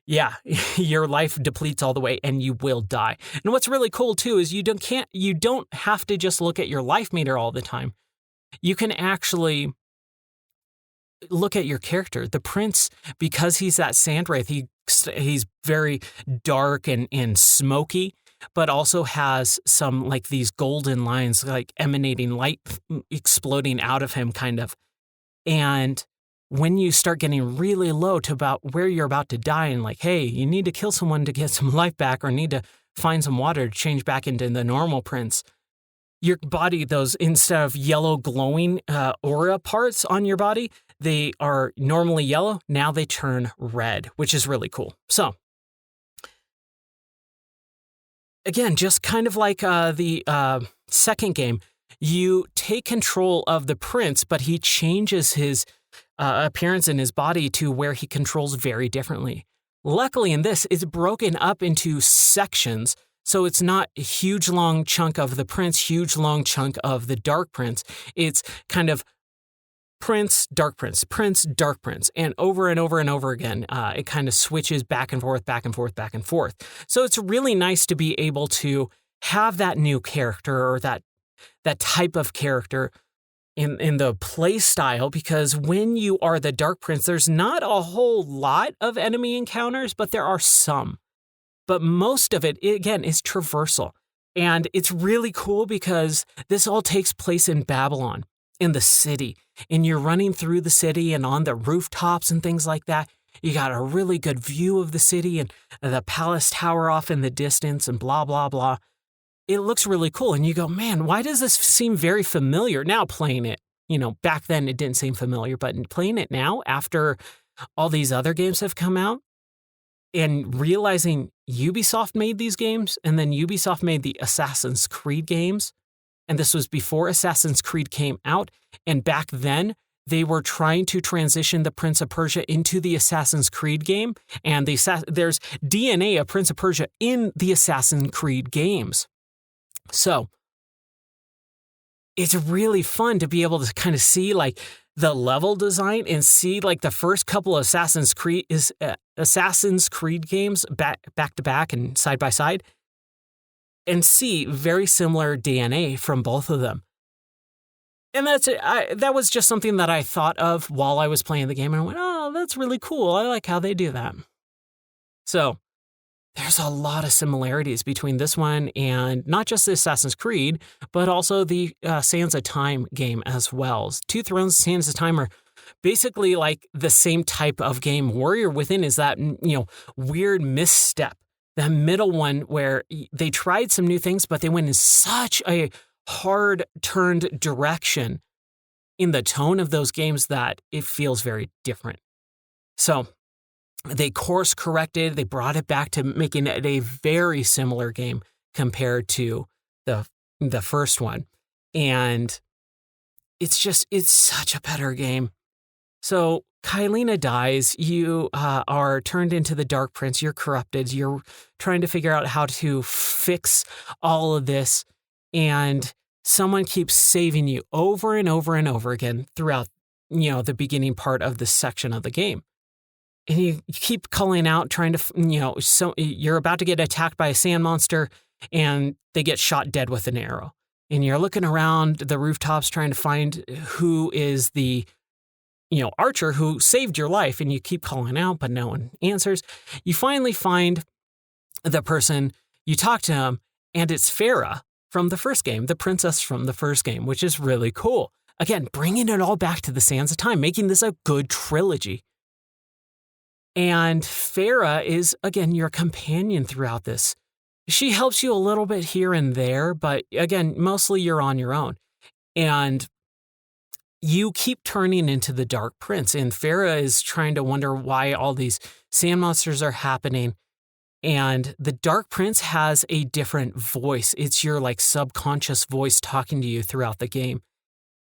yeah, your life depletes all the way and you will die. And what's really cool too is you don't have to just look at your life meter all the time. You can actually look at your character. The prince, because he's that sand wraith, he's very dark and smoky, but also has some like these golden lines, like emanating light exploding out of him, kind of. And when you start getting really low to about where you're about to die, and like, hey, you need to kill someone to get some life back, or need to find some water to change back into the normal prince, your body, those, instead of yellow glowing aura parts on your body, they are normally yellow. Now they turn red, which is really cool. So, again, just kind of like the second game, you take control of the prince, but he changes his appearance in his body to where he controls very differently. Luckily in this, it's broken up into sections, so it's not a huge long chunk of the Prince, huge long chunk of the Dark Prince. It's kind of Prince, Dark Prince, Prince, Dark Prince, and over and over and over again, it kind of switches back and forth, back and forth, back and forth. So it's really nice to be able to have that new character or that type of character in the play style, because when you are the Dark Prince, there's not a whole lot of enemy encounters, but there are some. But most of it, again, is traversal. And it's really cool because this all takes place in Babylon, in the city. And you're running through the city and on the rooftops and things like that. You got a really good view of the city and the palace tower off in the distance and blah, blah, blah. It looks really cool. And you go, man, why does this seem very familiar? Now playing it, back then it didn't seem familiar, but playing it now after all these other games have come out and realizing Ubisoft made these games and then Ubisoft made the Assassin's Creed games. And this was before Assassin's Creed came out. And back then, they were trying to transition the Prince of Persia into the Assassin's Creed game. And there's DNA of Prince of Persia in the Assassin's Creed games. So it's really fun to be able to kind of see like the level design and see like the first couple of Assassin's Creed games back to back and side by side, and see very similar DNA from both of them. And that was just something that I thought of while I was playing the game, and I went, oh, that's really cool. I like how they do that. So there's a lot of similarities between this one and not just the Assassin's Creed, but also the Sands of Time game as well. Two Thrones, Sands of Time are basically like the same type of game. Warrior Within is that, weird misstep. The middle one where they tried some new things, but they went in such a hard-turned direction in the tone of those games that it feels very different. So they course corrected, they brought it back to making it a very similar game compared to the first one. And it's such a better game. So Kylena dies, you are turned into the Dark Prince, you're corrupted, you're trying to figure out how to fix all of this, and someone keeps saving you over and over and over again throughout, the beginning part of this section of the game. And you keep calling out, trying to, so you're about to get attacked by a sand monster, and they get shot dead with an arrow. And you're looking around the rooftops trying to find who is the archer who saved your life, and you keep calling out, but no one answers. You finally find the person, you talk to him, and it's Farah from the first game, the princess from the first game, which is really cool. Again, bringing it all back to the Sands of Time, making this a good trilogy. And Farah is, again, your companion throughout this. She helps you a little bit here and there, but again, mostly you're on your own. And you keep turning into the Dark Prince, and Farah is trying to wonder why all these sand monsters are happening. And the Dark Prince has a different voice. It's your subconscious voice talking to you throughout the game.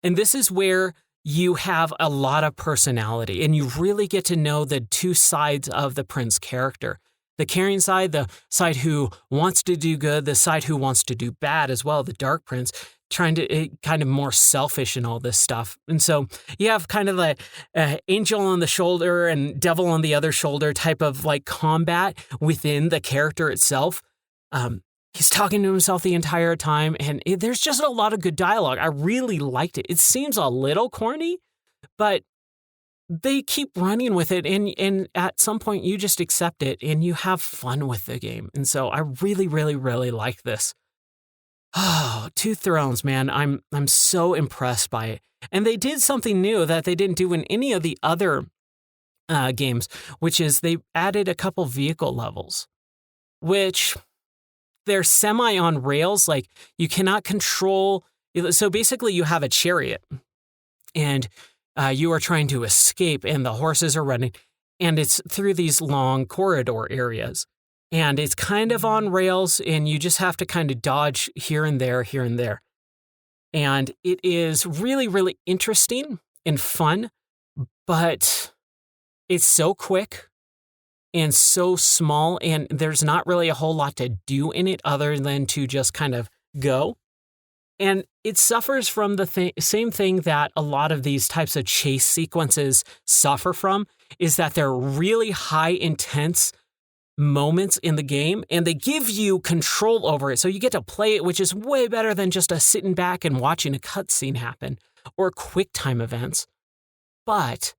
And this is where you have a lot of personality, and you really get to know the two sides of the Prince character. The caring side, the side who wants to do good, the side who wants to do bad as well, the Dark Prince, trying to kind of more selfish and all this stuff. And so you have kind of the angel on the shoulder and devil on the other shoulder type of combat within the character itself. He's talking to himself the entire time, and there's just a lot of good dialogue. I really liked it. It seems a little corny, but they keep running with it, and at some point you just accept it and you have fun with the game. And so I really, really, really like this. Oh, Two Thrones, man. I'm so impressed by it. And they did something new that they didn't do in any of the other games, which is they added a couple vehicle levels, which they're semi on rails. You cannot control. So basically you have a chariot and you are trying to escape, and the horses are running, and it's through these long corridor areas. And it's kind of on rails, and you just have to kind of dodge here and there, here and there. And it is really, really interesting and fun, but it's so quick and so small, and there's not really a whole lot to do in it other than to just kind of go. And it suffers from the same thing that a lot of these types of chase sequences suffer from, is that they're really high intense moments in the game, and they give you control over it. So you get to play it, which is way better than just sitting back and watching a cutscene happen or quick time events. But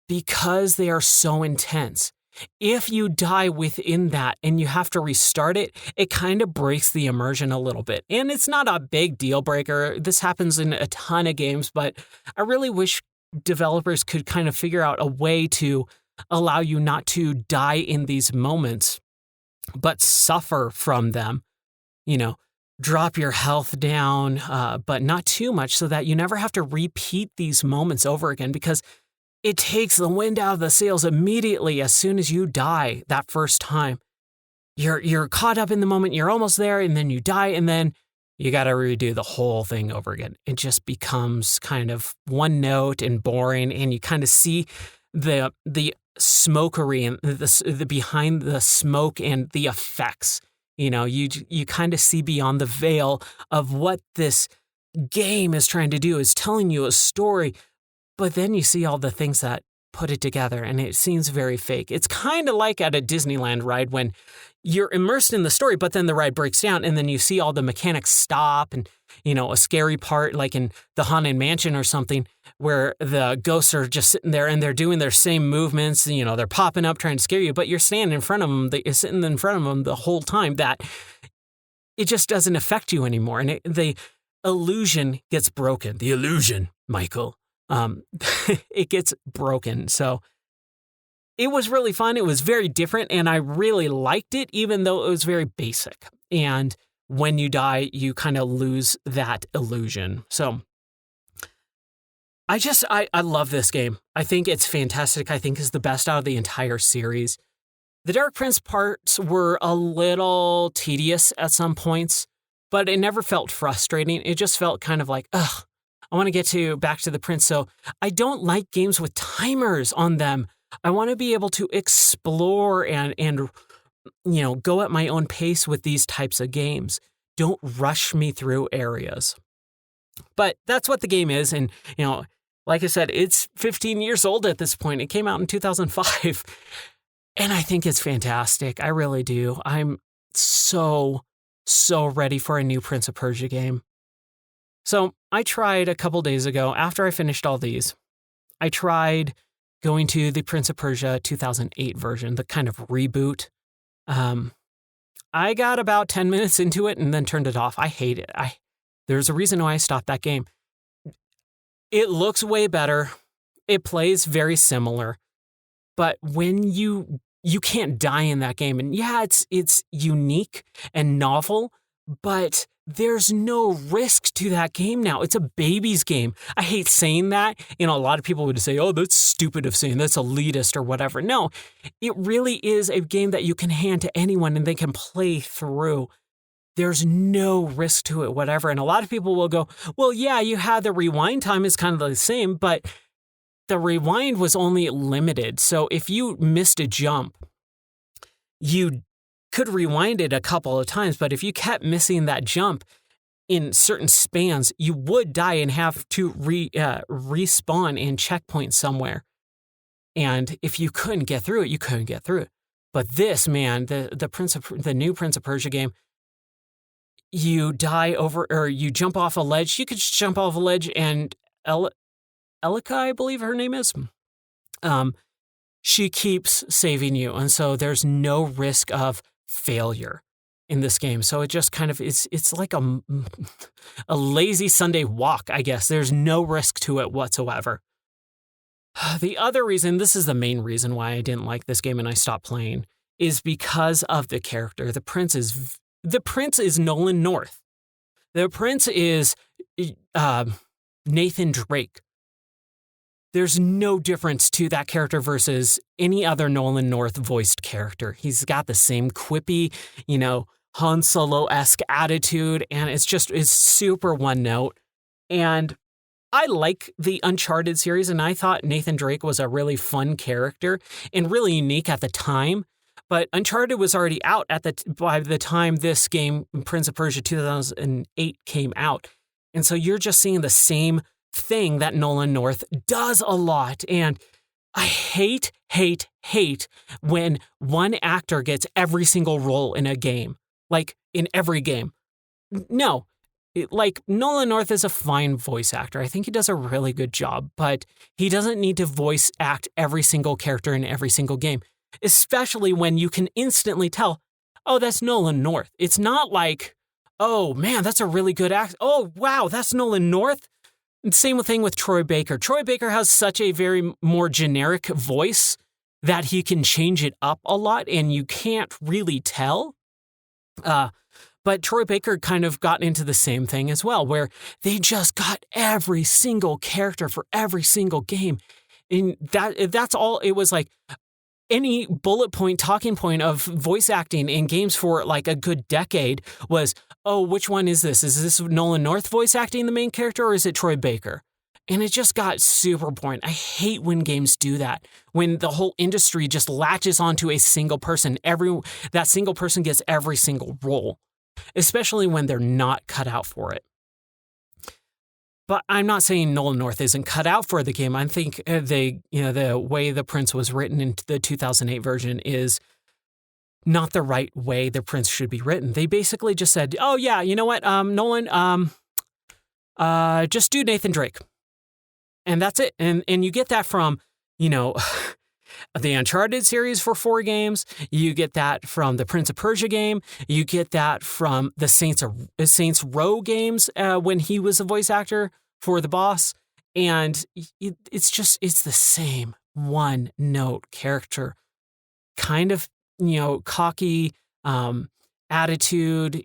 because they are so intense, if you die within that and you have to restart it, it kind of breaks the immersion a little bit. And it's not a big deal breaker. This happens in a ton of games, but I really wish developers could kind of figure out a way to allow you not to die in these moments, but suffer from them. Drop your health down, but not too much, so that you never have to repeat these moments over again, because it takes the wind out of the sails immediately as soon as you die that first time. You're caught up in the moment, you're almost there, and then you die, and then you got to redo the whole thing over again. It just becomes kind of one note and boring, and you kind of see the smokery and the behind the smoke and the effects. You kind of see beyond the veil of what this game is trying to do, is telling you a story, but then you see all the things that put it together, and it seems very fake. It's kind of like at a Disneyland ride when you're immersed in the story, but then the ride breaks down, and then you see all the mechanics stop, and a scary part like in the Haunted Mansion or something, where the ghosts are just sitting there and they're doing their same movements. They're popping up trying to scare you, but you're standing in front of them, you're sitting in front of them the whole time. That it just doesn't affect you anymore, and the illusion gets broken. The illusion, Michael. It gets broken. So it was really fun. It was very different, and I really liked it, even though it was very basic. And when you die, you kind of lose that illusion. So I love this game. I think it's fantastic. I think it's the best out of the entire series. The Dark Prince parts were a little tedious at some points, but it never felt frustrating. It just felt kind of like, ugh, I want to get back to the Prince. So I don't like games with timers on them. I want to be able to explore and go at my own pace with these types of games. Don't rush me through areas. But that's what the game is. And, like I said, it's 15 years old at this point. It came out in 2005. And I think it's fantastic. I really do. I'm so ready for a new Prince of Persia game. So I tried a couple days ago, after I finished all these, I tried going to the Prince of Persia 2008 version, the kind of reboot. I got about 10 minutes into it and then turned it off. I hate it. There's a reason why I stopped that game. It looks way better. It plays very similar. But when you can't die in that game, and yeah, it's unique and novel, but there's no risk to that game now. It's a baby's game. I hate saying that. A lot of people would say, oh, that's stupid of saying, that's elitist or whatever. No, it really is a game that you can hand to anyone and they can play through. There's no risk to it, whatever. And a lot of people will go, well, yeah, you had the rewind time is kind of the same, but the rewind was only limited. So if you missed a jump, you could rewind it a couple of times, but if you kept missing that jump in certain spans, you would die and have to respawn and checkpoint somewhere. And if you couldn't get through it, you couldn't get through it. But this, man, the new Prince of Persia game, you die over, or you jump off a ledge. You could just jump off a ledge, and Elika, I believe her name is, she keeps saving you. And so there's no risk of failure in this game. So it just kind of, it's like a lazy Sunday walk, I guess. There's no risk to it whatsoever. The other reason, this is the main reason why I didn't like this game and I stopped playing, is because of the character. The prince is Nolan North. The prince is Nathan Drake. There's no difference to that character versus any other Nolan North voiced character. He's got the same quippy, Han Solo-esque attitude, and it's super one note. And I like the Uncharted series, and I thought Nathan Drake was a really fun character and really unique at the time. But Uncharted was already out by the time this game, Prince of Persia 2008, came out. And so you're just seeing the same thing that Nolan North does a lot. And I hate when one actor gets every single role in a game, like in every game. No, like Nolan North is a fine voice actor. I think he does a really good job, but he doesn't need to voice act every single character in every single game, especially when you can instantly tell, oh, that's Nolan North. It's not like, oh man, that's a really good actor. Oh, wow, that's Nolan North. Same thing with Troy Baker. Troy Baker has such a very more generic voice that he can change it up a lot and you can't really tell. But Troy Baker kind of got into the same thing as well, where they just got every single character for every single game. And that's all. It was like any bullet point, talking point of voice acting in games for like a good decade was, oh, which one is this? Is this Nolan North voice acting the main character or is it Troy Baker? And it just got super boring. I hate when games do that, when the whole industry just latches onto a single person. That single person gets every single role, especially when they're not cut out for it. But I'm not saying Nolan North isn't cut out for the game. I think the way the Prince was written in the 2008 version is not the right way the Prince should be written. They basically just said, oh yeah, you know what, Nolan, just do Nathan Drake. And that's it. And you get that from, the Uncharted series for 4 games. You get that from the Prince of Persia game. You get that from the Saints Row games when he was a voice actor for the boss. And it's the same one-note character. Kind of, cocky attitude,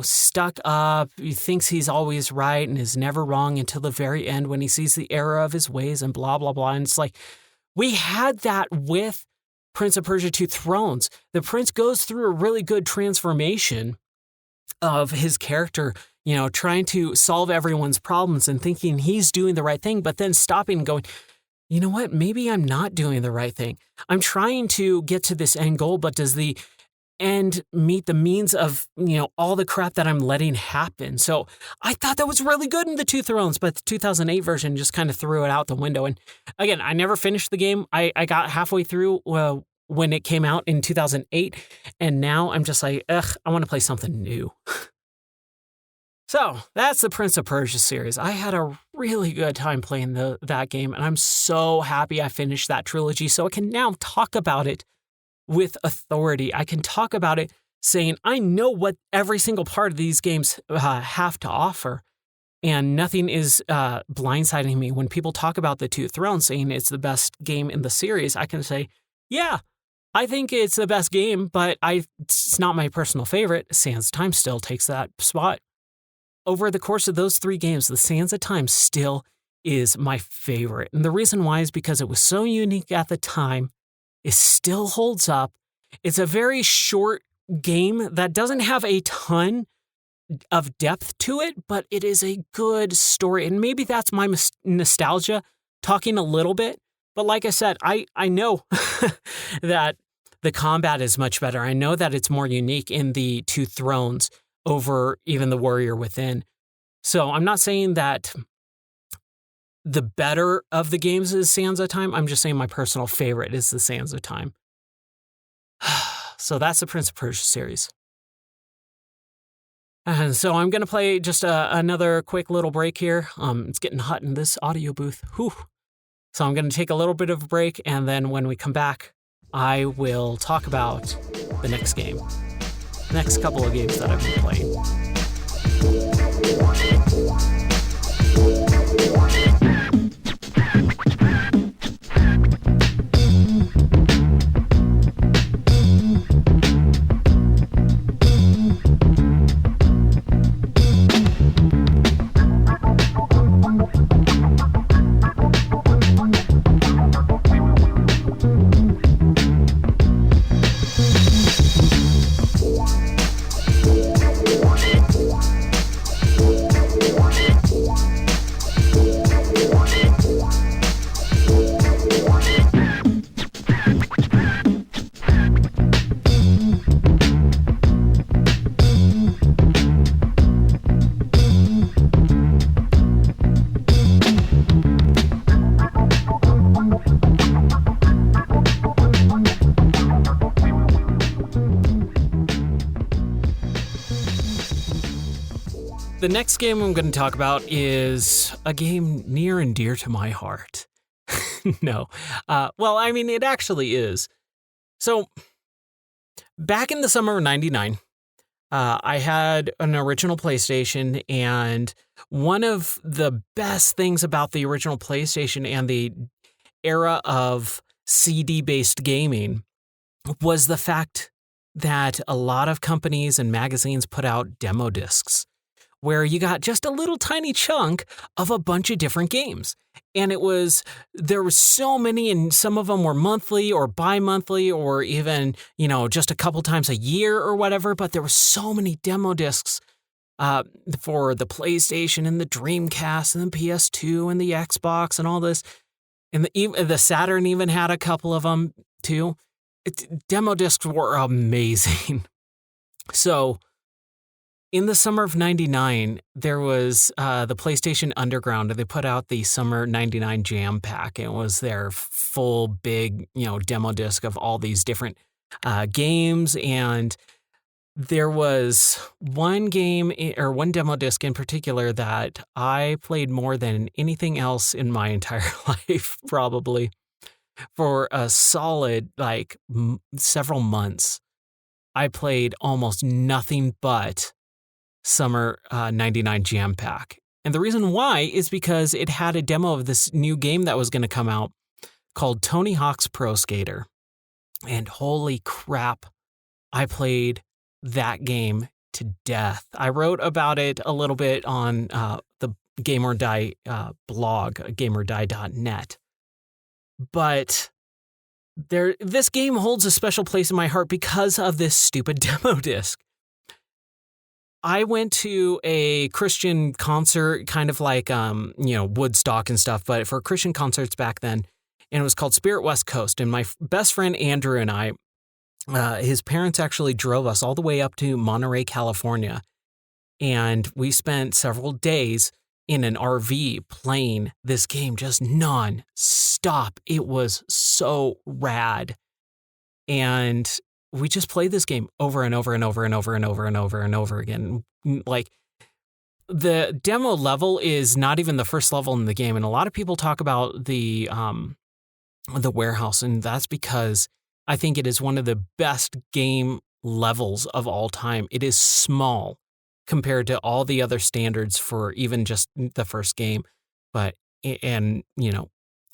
stuck up. He thinks he's always right and is never wrong until the very end when he sees the error of his ways and blah, blah, blah. And it's like, we had that with Prince of Persia 2 Thrones. The prince goes through a really good transformation of his character, trying to solve everyone's problems and thinking he's doing the right thing, but then stopping and going, you know what, maybe I'm not doing the right thing. I'm trying to get to this end goal, but does the end meet the means of, all the crap that I'm letting happen? So I thought that was really good in the 2 Thrones, but the 2008 version just kind of threw it out the window. And again, I never finished the game. I got halfway through when it came out in 2008, and now I'm just like, I want to play something new. So that's the Prince of Persia series. I had a really good time playing that game, and I'm so happy I finished that trilogy so I can now talk about it with authority. I can talk about it saying, I know what every single part of these games have to offer, and nothing is blindsiding me. When people talk about the 2 Thrones saying it's the best game in the series, I can say, yeah, I think it's the best game, but it's not my personal favorite. Sands of Time still takes that spot. Over the course of those 3 games, the Sands of Time still is my favorite. And the reason why is because it was so unique at the time. It still holds up. It's a very short game that doesn't have a ton of depth to it, but it is a good story. And maybe that's my nostalgia talking a little bit. But like I said, I know that the combat is much better. I know that it's more unique in the 2 Thrones over even the Warrior Within. So I'm not saying that the better of the games is Sands of Time. I'm just saying my personal favorite is the Sands of Time. So that's the Prince of Persia series. And so I'm going to play just another quick little break here. It's getting hot in this audio booth. Whew. So I'm going to take a little bit of a break, and then when we come back, I will talk about the next game. Next couple of games that I've been playing. The next game I'm going to talk about is a game near and dear to my heart. No. It actually is. So, back in the summer of 99, I had an original PlayStation, and one of the best things about the original PlayStation and the era of CD-based gaming was the fact that a lot of companies and magazines put out demo discs where you got just a little tiny chunk of a bunch of different games. And there were so many, and some of them were monthly or bi-monthly or even, just a couple times a year or whatever. But there were so many demo discs for the PlayStation and the Dreamcast and the PS2 and the Xbox and all this. And the Saturn even had a couple of them too. Demo discs were amazing. So, in the summer of 99, there was the PlayStation Underground, and they put out the Summer 99 Jam Pack. It was their full big, demo disc of all these different games. And there was one game or one demo disc in particular that I played more than anything else in my entire life, probably, for a solid, several months. I played almost nothing but Summer 99 Jam Pack. And the reason why is because it had a demo of this new game that was going to come out called Tony Hawk's Pro Skater. And holy crap, I played that game to death. I wrote about it a little bit on the Game or Die blog, gameordie.net. But this game holds a special place in my heart because of this stupid demo disc. I went to a Christian concert, kind of like, Woodstock and stuff, but for Christian concerts back then, and it was called Spirit West Coast. And my best friend Andrew and I, his parents actually drove us all the way up to Monterey, California, and we spent several days in an RV playing this game just non-stop. It was so rad. And we just played this game over and over and over and over and over and over and over again. Like, the demo level is not even the first level in the game, and a lot of people talk about the warehouse, and that's because I think it is one of the best game levels of all time. It is small compared to all the other standards for even just the first game, but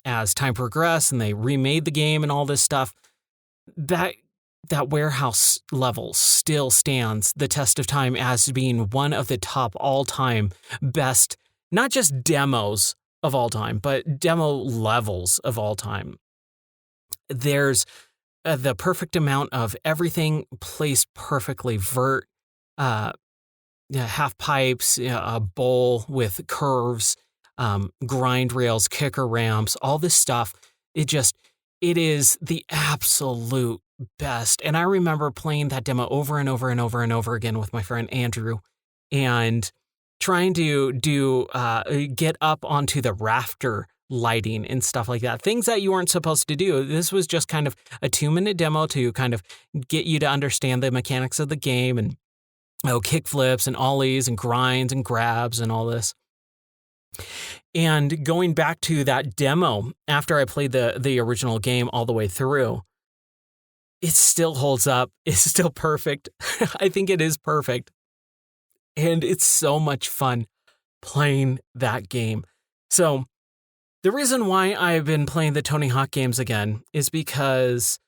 as time progressed and they remade the game and all this stuff, that warehouse level still stands the test of time as being one of the top all-time best, not just demos of all time, but demo levels of all time. There's the perfect amount of everything placed perfectly. Half pipes, a bowl with curves, grind rails, kicker ramps, all this stuff. It is the absolute best. And I remember playing that demo over and over and over and over again with my friend Andrew, and trying to get up onto the rafter lighting and stuff like that. Things that you weren't supposed to do. This was just kind of a 2-minute demo to kind of get you to understand the mechanics of the game, and kick flips and ollies and grinds and grabs and all this. And going back to that demo, after I played the original game all the way through, it still holds up. It's still perfect. I think it is perfect. And it's so much fun playing that game. So the reason why I've been playing the Tony Hawk games again is because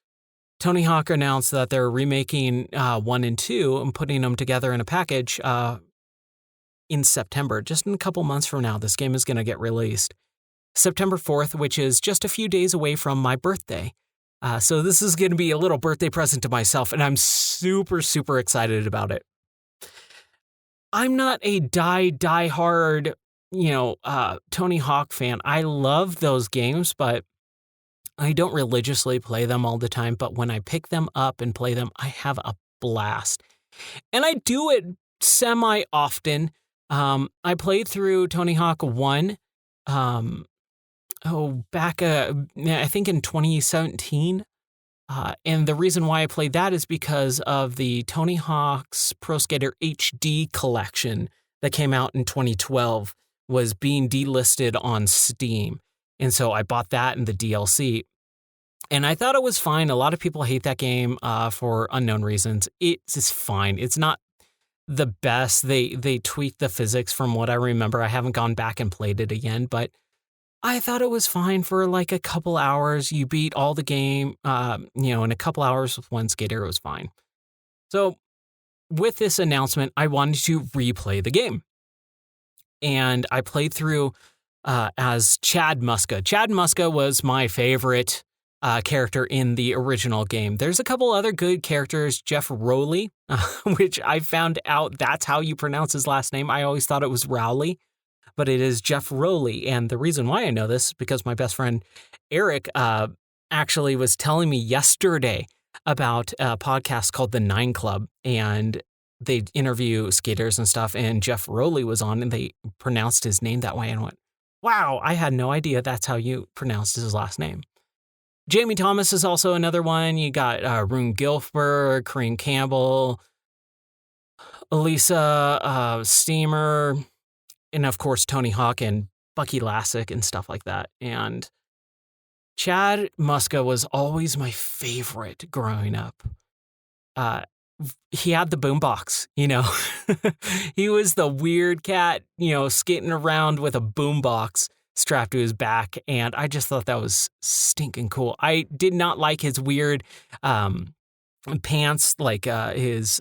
Tony Hawk announced that they're remaking 1 and 2 and putting them together in a package in September. Just in a couple months from now, this game is going to get released. September 4th, which is just a few days away from my birthday. So this is going to be a little birthday present to myself, and I'm super, super excited about it. I'm not a die-hard, Tony Hawk fan. I love those games, but I don't religiously play them all the time. But when I pick them up and play them, I have a blast. And I do it semi-often. I played through Tony Hawk 1 back, I think in 2017. And the reason why I played that is because of the Tony Hawk's Pro Skater HD collection that came out in 2012 was being delisted on Steam. And so I bought that and the DLC. And I thought it was fine. A lot of people hate that game for unknown reasons. It's fine. It's not the best. They tweaked the physics from what I remember. I haven't gone back and played it again, but I thought it was fine for like a couple hours. You beat all the game, in a couple hours with one skater. It was fine. So with this announcement, I wanted to replay the game. And I played through as Chad Muska. Chad Muska was my favorite character in the original game. There's a couple other good characters. Jeff Rowley, which I found out that's how you pronounce his last name. I always thought it was Rowley, but it is Jeff Rowley. And the reason why I know this is because my best friend Eric actually was telling me yesterday about a podcast called The Nine Club, and they interview skaters and stuff, and Jeff Rowley was on, and they pronounced his name that way, and I went, wow, I had no idea that's how you pronounced his last name. Jamie Thomas is also another one. You got Rune Gilfberg, Kareem Campbell, Elisa Steamer, and of course Tony Hawk and Bucky Lasek and stuff like that. And Chad Muska was always my favorite growing up. He had the boombox, He was the weird cat, skating around with a boombox strapped to his back, and I just thought that was stinking cool. I did not like his weird pants, like his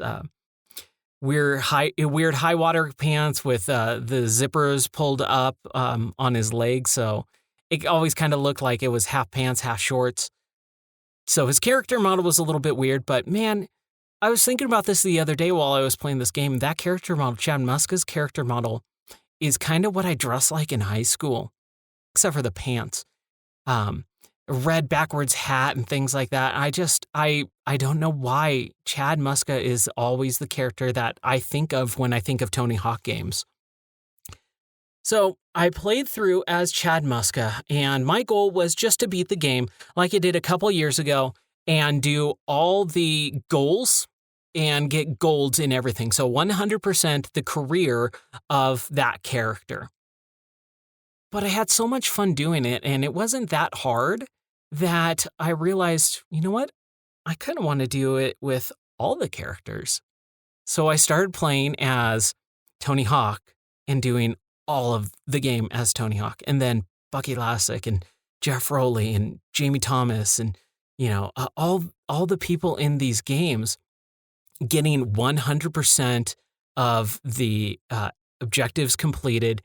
weird high water pants with the zippers pulled up on his legs, so it always kind of looked like it was half pants, half shorts. So his character model was a little bit weird, but man, I was thinking about this the other day while I was playing this game. That character model, Chad Muska's character model, is kind of what I dress like in high school, except for the pants. Red backwards hat and things like that. I don't know why Chad Muska is always the character that I think of when I think of Tony Hawk games. So I played through as Chad Muska, and my goal was just to beat the game like I did a couple years ago and do all the goals and get golds in everything. So 100% the career of that character. But I had so much fun doing it, and it wasn't that hard that I realized, you know what? I kind of want to do it with all the characters. So I started playing as Tony Hawk and doing all of the game as Tony Hawk, and then Bucky Lasek and Jeff Rowley and Jamie Thomas and, all the people in these games getting 100% of the objectives completed.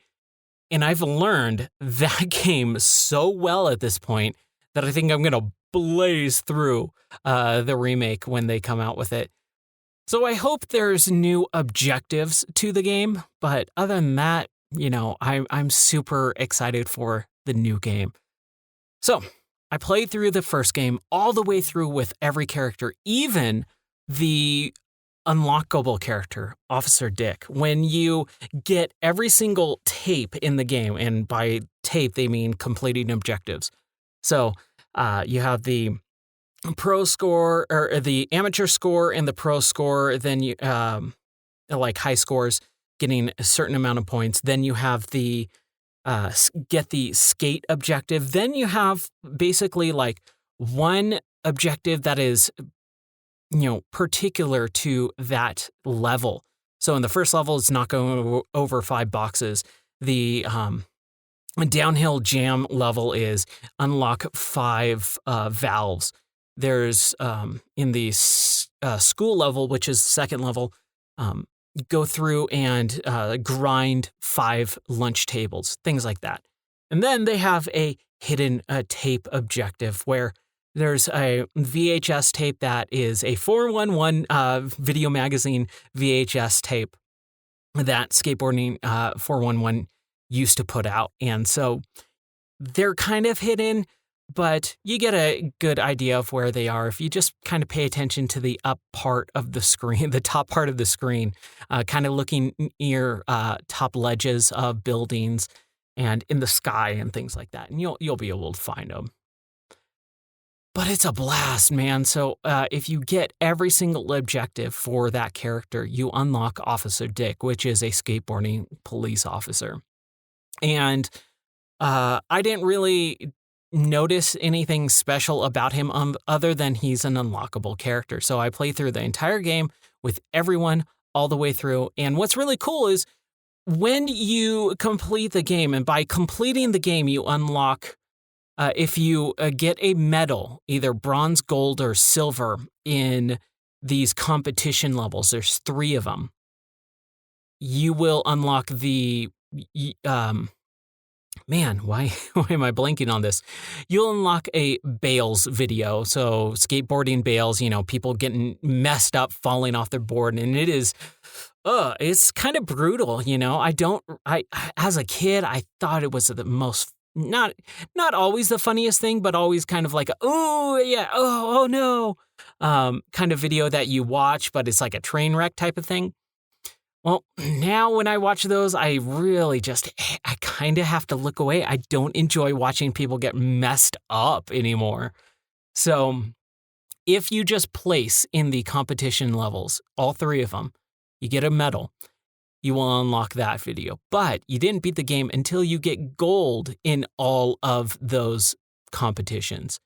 And I've learned that game so well at this point that I think I'm going to blaze through the remake when they come out with it. So I hope there's new objectives to the game. But other than that, I'm super excited for the new game. So I played through the first game all the way through with every character, even the unlockable character, Officer Dick. When you get every single tape in the game, and by tape they mean completing objectives. So you have the pro score, or the amateur score and the pro score, then you like high scores getting a certain amount of points. Then you have the get the skate objective. Then you have basically like one objective that is particular to that level. So in the first level, it's not going over 5 boxes. The downhill jam level is unlock 5 valves. There's in the school level, which is the second level, go through and grind 5 lunch tables, things like that. And then they have a hidden tape objective where there's a VHS tape that is a 411 video magazine VHS tape that Skateboarding 411 used to put out. And so they're kind of hidden, but you get a good idea of where they are if you just kind of pay attention to the up part of the screen, the top part of the screen, kind of looking near top ledges of buildings and in the sky and things like that. And you'll be able to find them. But it's a blast, man. So if you get every single objective for that character, you unlock Officer Dick, which is a skateboarding police officer. And I didn't really notice anything special about him other than he's an unlockable character. So I played through the entire game with everyone all the way through. And what's really cool is when you complete the game, and by completing the game, you unlock, if you get a medal, either bronze, gold, or silver in these competition levels, there's 3 of them, you will unlock the, man, why am I blanking on this? You'll unlock a Bales video. So skateboarding Bales, people getting messed up, falling off their board. And it is, it's kind of brutal. As a kid, I thought it was the most, not always the funniest thing, but always kind of like, oh yeah, oh no, kind of video that you watch, but it's like a train wreck type of thing. Well, now when I watch those, I kind of have to look away. I don't enjoy watching people get messed up anymore. So if you just place in the competition levels, all 3 of them, you get a medal. You will unlock that video. But you didn't beat the game until you get gold in all of those competitions.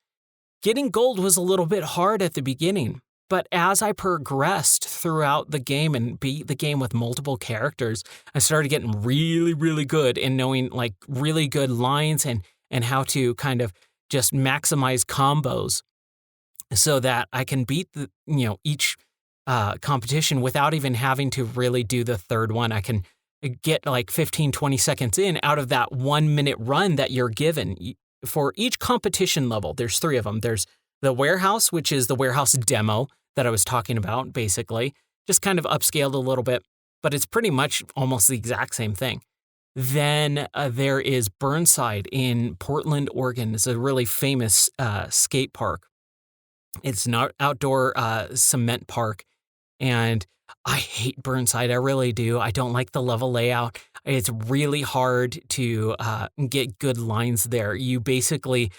Getting gold was a little bit hard at the beginning. But as I progressed throughout the game and beat the game with multiple characters, I started getting really, really good in knowing like really good lines and how to kind of just maximize combos so that I can beat each competition without even having to really do the third one. I can get like 15, 20 seconds in out of that 1 minute run that you're given. For each competition level, there's 3 of them. There's the warehouse, which is the warehouse demo that I was talking about, basically, just kind of upscaled a little bit, but it's pretty much almost the exact same thing. Then there is Burnside in Portland, Oregon. It's a really famous skate park. It's an outdoor cement park, and I hate Burnside. I really do. I don't like the level layout. It's really hard to get good lines there. You basically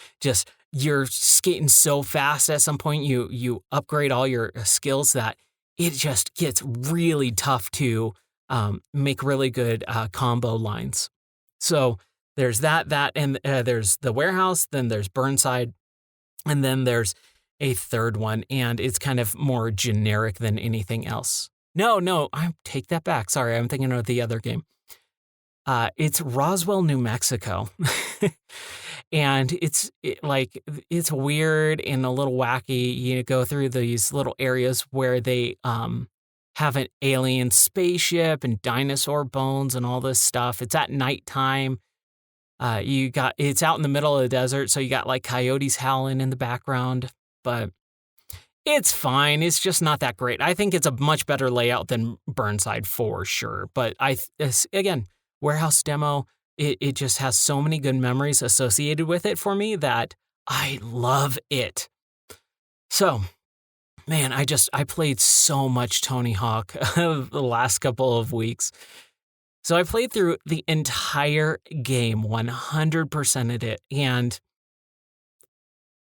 you're skating so fast at some point, you upgrade all your skills that it just gets really tough to make really good combo lines. So there's that, and there's the warehouse, then there's Burnside, and then there's a third one, and it's kind of more generic than anything else. No, I take that back. Sorry, I'm thinking of the other game. It's Roswell, New Mexico. And it's weird and a little wacky. You go through these little areas where they have an alien spaceship and dinosaur bones and all this stuff. It's at nighttime. It's out in the middle of the desert, so you got like coyotes howling in the background, but it's fine. It's just not that great. I think it's a much better layout than Burnside for sure. But again, warehouse demo, it just has so many good memories associated with it for me that I love it. So, man, I played so much Tony Hawk the last couple of weeks. So I played through the entire game, 100%ed it, and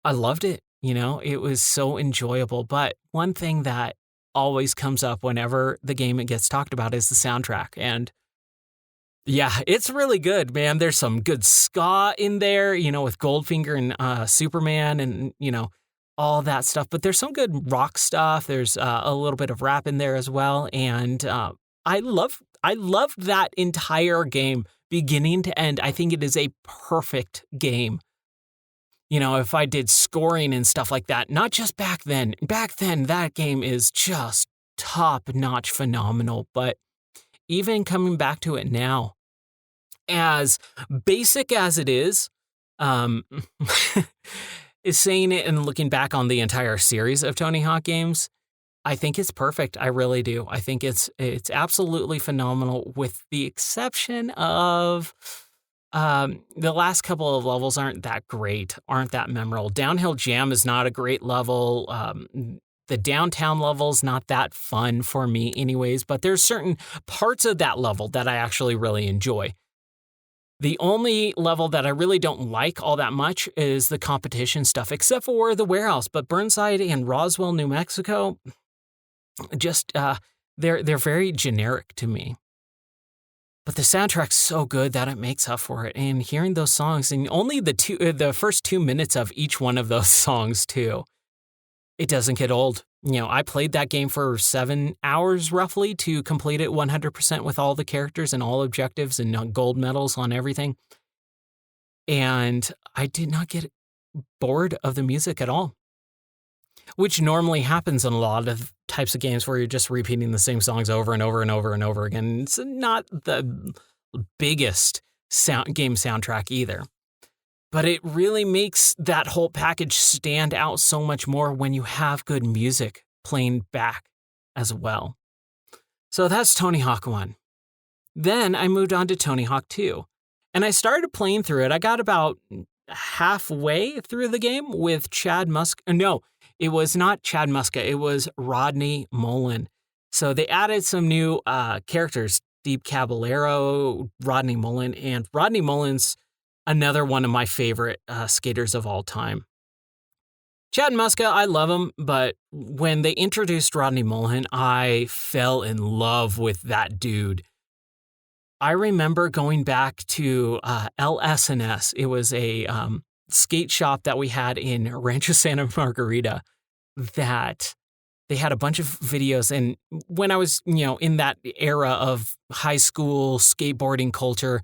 I loved it. It was so enjoyable. But one thing that always comes up whenever the game gets talked about is the soundtrack. And yeah, it's really good, man. There's some good ska in there, with Goldfinger and Superman and, all that stuff. But there's some good rock stuff. There's a little bit of rap in there as well. And I loved that entire game, beginning to end. I think it is a perfect game. If I did scoring and stuff like that, not just back then, that game is just top-notch phenomenal. But even coming back to it now, as basic as it is saying it and looking back on the entire series of Tony Hawk games, I think it's perfect. I really do. I think it's absolutely phenomenal, with the exception of the last couple of levels aren't that great, aren't that memorable. Downhill Jam is not a great level. The downtown level's not that fun for me anyways, but there's certain parts of that level that I actually really enjoy. The only level that I really don't like all that much is the competition stuff, except for the warehouse. But Burnside and Roswell, New Mexico, just they're very generic to me. But the soundtrack's so good that it makes up for it. And hearing those songs, and only the first 2 minutes of each one of those songs too, it doesn't get old. I played that game for 7 hours roughly to complete it 100% with all the characters and all objectives and gold medals on everything. And I did not get bored of the music at all, which normally happens in a lot of types of games where you're just repeating the same songs over and over and over and over again. It's not the biggest game soundtrack either. But it really makes that whole package stand out so much more when you have good music playing back as well. So that's Tony Hawk 1. Then I moved on to Tony Hawk 2. And I started playing through it. I got about halfway through the game with Chad Muska. No, it was not Chad Muska. It was Rodney Mullen. So they added some new characters. Steve Caballero, Rodney Mullen. And Rodney Mullen's another one of my favorite skaters of all time. Chad Muska, I love him, but when they introduced Rodney Mullen, I fell in love with that dude. I remember going back to LS&S. It was a skate shop that we had in Rancho Santa Margarita that they had a bunch of videos. And when I was, in that era of high school skateboarding culture,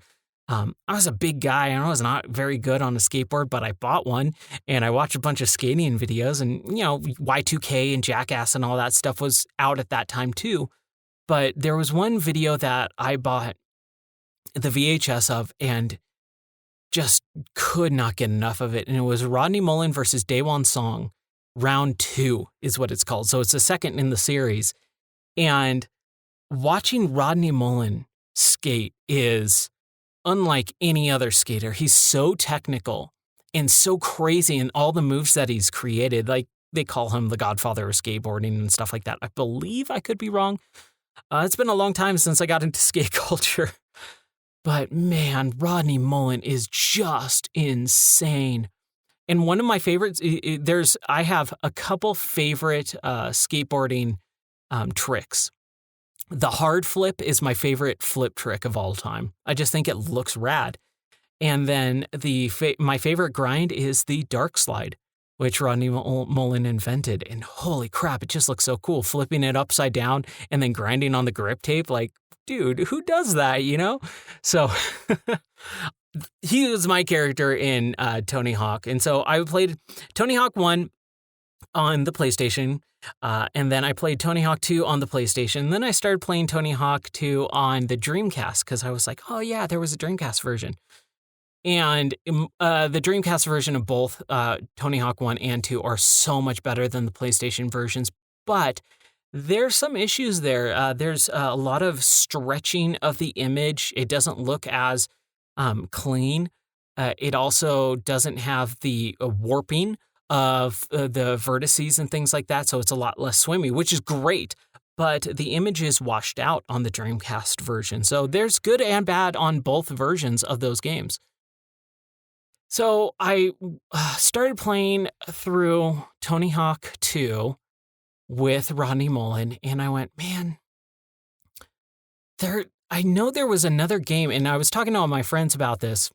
I was a big guy and I was not very good on a skateboard, but I bought one and I watched a bunch of skating videos and, Y2K and Jackass and all that stuff was out at that time too. But there was one video that I bought the VHS of and just could not get enough of it. And it was Rodney Mullen versus Daewon Song. Round 2 is what it's called. So it's the second in the series. And watching Rodney Mullen skate is unlike any other skater. He's so technical and so crazy in all the moves that he's created. Like they call him the godfather of skateboarding and stuff like that. I believe, I could be wrong. It's been a long time since I got into skate culture. But man, Rodney Mullen is just insane. And one of my favorites, I have a couple favorite skateboarding tricks. The hard flip is my favorite flip trick of all time. I just think it looks rad. And then my favorite grind is the dark slide, which Rodney Mullen invented. And holy crap, it just looks so cool. Flipping it upside down and then grinding on the grip tape. Like, dude, who does that, So he was my character in Tony Hawk. And so I played Tony Hawk 1 on the PlayStation. And then I played Tony Hawk 2 on the PlayStation. And then I started playing Tony Hawk 2 on the Dreamcast because I was like, oh yeah, there was a Dreamcast version. And the Dreamcast version of both Tony Hawk 1 and 2 are so much better than the PlayStation versions. But there's some issues there. There's a lot of stretching of the image. It doesn't look as clean. It also doesn't have the warping of the vertices and things like that, so it's a lot less swimmy, which is great, but the image is washed out on the Dreamcast version. So there's good and bad on both versions of those games. So I started playing through Tony Hawk 2 with Rodney Mullen, and I went, man, I know there was another game, and I was talking to all my friends about this.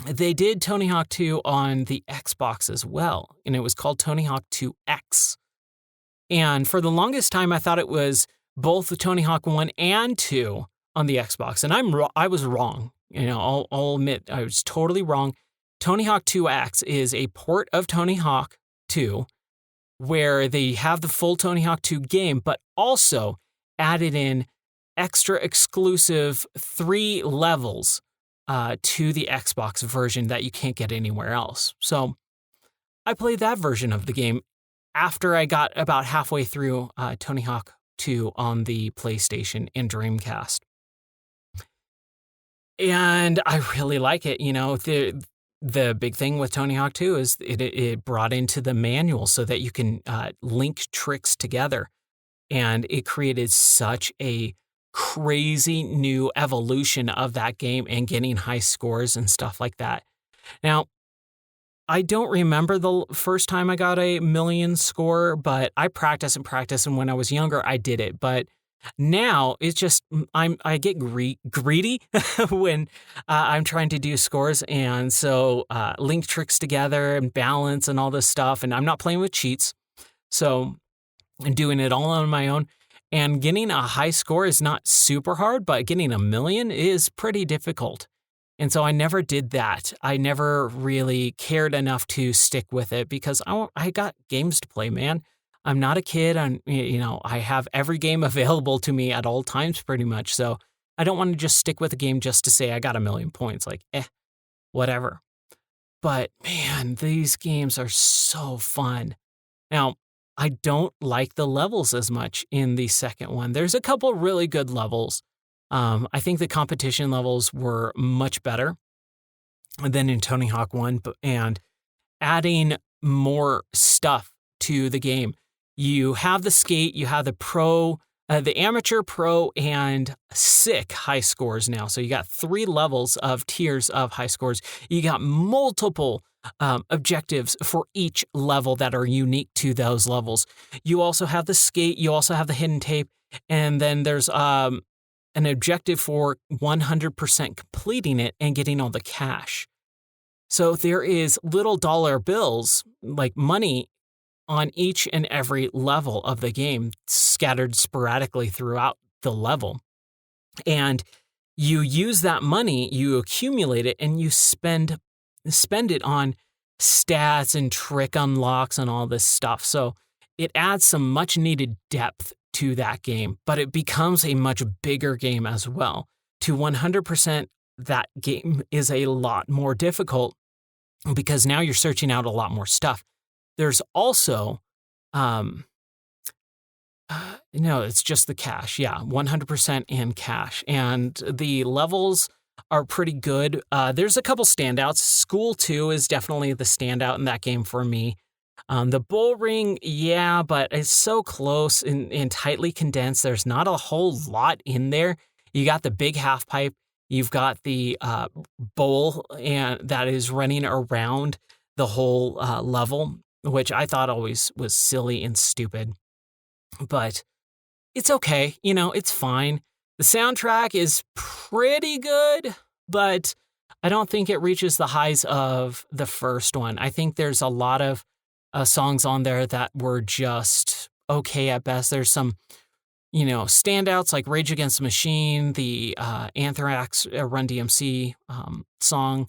They did Tony Hawk 2 on the Xbox as well, and it was called Tony Hawk 2X. And for the longest time, I thought it was both the Tony Hawk 1 and 2 on the Xbox, and I was wrong. I'll admit I was totally wrong. Tony Hawk 2X is a port of Tony Hawk 2, where they have the full Tony Hawk 2 game, but also added in extra exclusive 3 levels to the Xbox version that you can't get anywhere else. So I played that version of the game after I got about halfway through Tony Hawk 2 on the PlayStation and Dreamcast. And I really like it. The big thing with Tony Hawk 2 is it brought into the manual so that you can link tricks together. And it created such a crazy new evolution of that game and getting high scores and stuff like that. Now, I don't remember the first time I got a million score, but I practice and practice, and when I was younger, I did it. But now it's just I get greedy when I'm trying to do scores, and so link tricks together and balance and all this stuff, and I'm not playing with cheats, so I'm doing it all on my own. And getting a high score is not super hard, but getting a million is pretty difficult. And so I never did that. I never really cared enough to stick with it because I got games to play, man. I'm not a kid. I have every game available to me at all times pretty much. So I don't want to just stick with a game just to say I got a million points. Like, whatever. But man, these games are so fun. Now, I don't like the levels as much in the second one. There's a couple really good levels. I think the competition levels were much better than in Tony Hawk 1, and adding more stuff to the game. You have the skate, you have the pro, the amateur, pro, and sick high scores now. So you got 3 levels of tiers of high scores. You got multiple objectives for each level that are unique to those levels. You also have the skate, you also have the hidden tape, and then there's an objective for 100% completing it and getting all the cash. So there is little dollar bills, like money, on each and every level of the game, scattered sporadically throughout the level. And you use that money, you accumulate it, and you spend it on stats and trick unlocks and all this stuff. So it adds some much needed depth to that game, but it becomes a much bigger game as well. To 100%, that game is a lot more difficult because now you're searching out a lot more stuff. There's also, it's just the cash. Yeah, 100% in cash. And the levels are pretty good. There's a couple standouts. School 2 is definitely the standout in that game for me. The bull ring, yeah, but it's so close and tightly condensed. There's not a whole lot in there. You got the big half pipe. You've got the bowl and that is running around the whole level, which I thought always was silly and stupid. But it's okay. It's fine. The soundtrack is pretty good, but I don't think it reaches the highs of the first one. I think there's a lot of songs on there that were just okay at best. There's some, standouts like Rage Against the Machine, the Anthrax Run DMC song,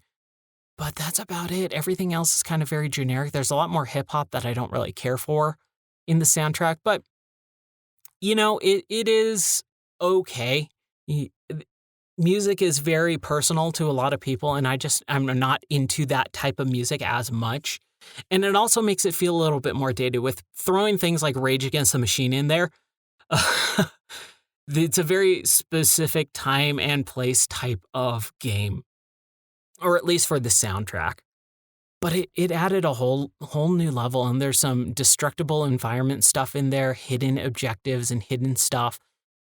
but that's about it. Everything else is kind of very generic. There's a lot more hip hop that I don't really care for in the soundtrack, but it is okay. Music is very personal to a lot of people, and I'm not into that type of music as much. And it also makes it feel a little bit more dated with throwing things like Rage Against the Machine in there. It's a very specific time and place type of game, or at least for the soundtrack. But it added a whole new level, and there's some destructible environment stuff in there, hidden objectives and hidden stuff,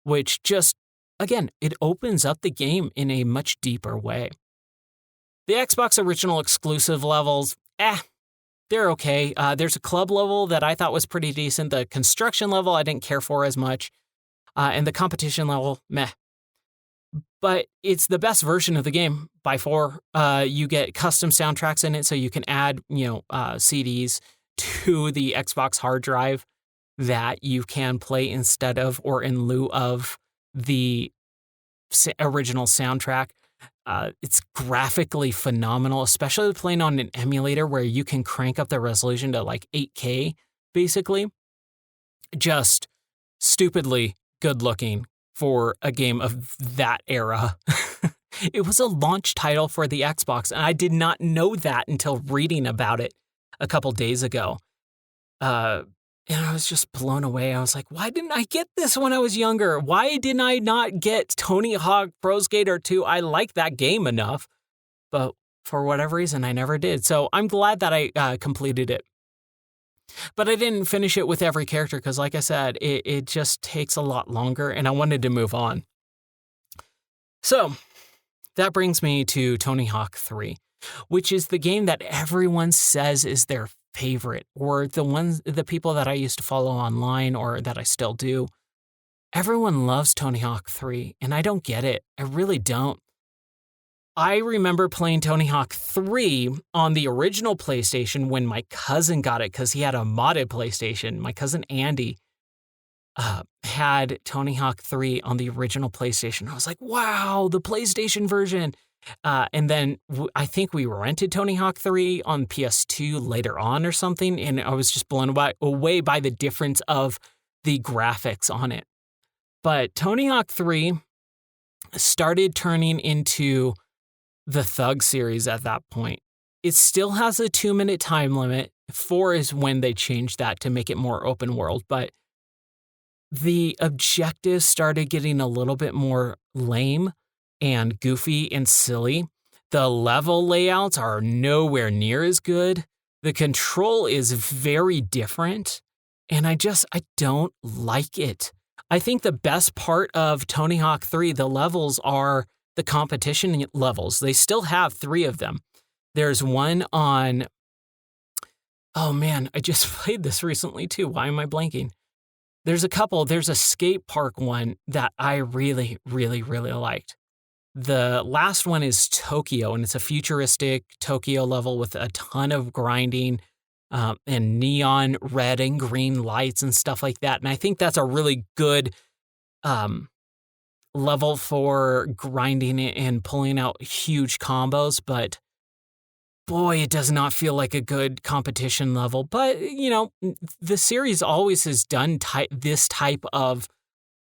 which just, again, it opens up the game in a much deeper way. The Xbox original exclusive levels, they're okay. There's a club level that I thought was pretty decent. The construction level I didn't care for as much. And the competition level, meh. But it's the best version of the game by far. You get custom soundtracks in it, so you can add, CDs to the Xbox hard drive that you can play instead of or in lieu of the original soundtrack. It's graphically phenomenal, especially playing on an emulator where you can crank up the resolution to like 8K, basically. Just stupidly good looking for a game of that era. It was a launch title for the Xbox, and I did not know that until reading about it a couple days ago. And I was just blown away. I was like, why didn't I get this when I was younger? Why didn't I not get Tony Hawk Pro Skater 2? I like that game enough, but for whatever reason, I never did. So I'm glad that I completed it. But I didn't finish it with every character because, like I said, it just takes a lot longer, and I wanted to move on. So that brings me to Tony Hawk 3, which is the game that everyone says is their favorite, or the people that I used to follow online or that I still do. Everyone loves Tony Hawk 3, and I don't get it. I really don't. I remember playing Tony Hawk 3 on the original PlayStation when my cousin got it because he had a modded PlayStation. My cousin Andy had Tony Hawk 3 on the original PlayStation. I was like, wow, the PlayStation version. And then I think we rented Tony Hawk 3 on PS2 later on or something, and I was just blown away by the difference of the graphics on it. But Tony Hawk 3 started turning into the Thug series at that point. It still has a 2-minute time limit. 4 is when they changed that to make it more open world, but the objectives started getting a little bit more lame and goofy and silly. The level layouts are nowhere near as good. The control is very different, and I don't like it. I think the best part of Tony Hawk 3, the levels, are the competition levels. They still have 3 of them. There's one on... Oh man, I just played this recently too. Why am I blanking? There's a couple. There's a skate park one that I really, really, really liked. The last one is Tokyo, and it's a futuristic Tokyo level with a ton of grinding and neon red and green lights and stuff like that. And I think that's a really good level for grinding and pulling out huge combos. But boy, it does not feel like a good competition level. But, the series always has done this type of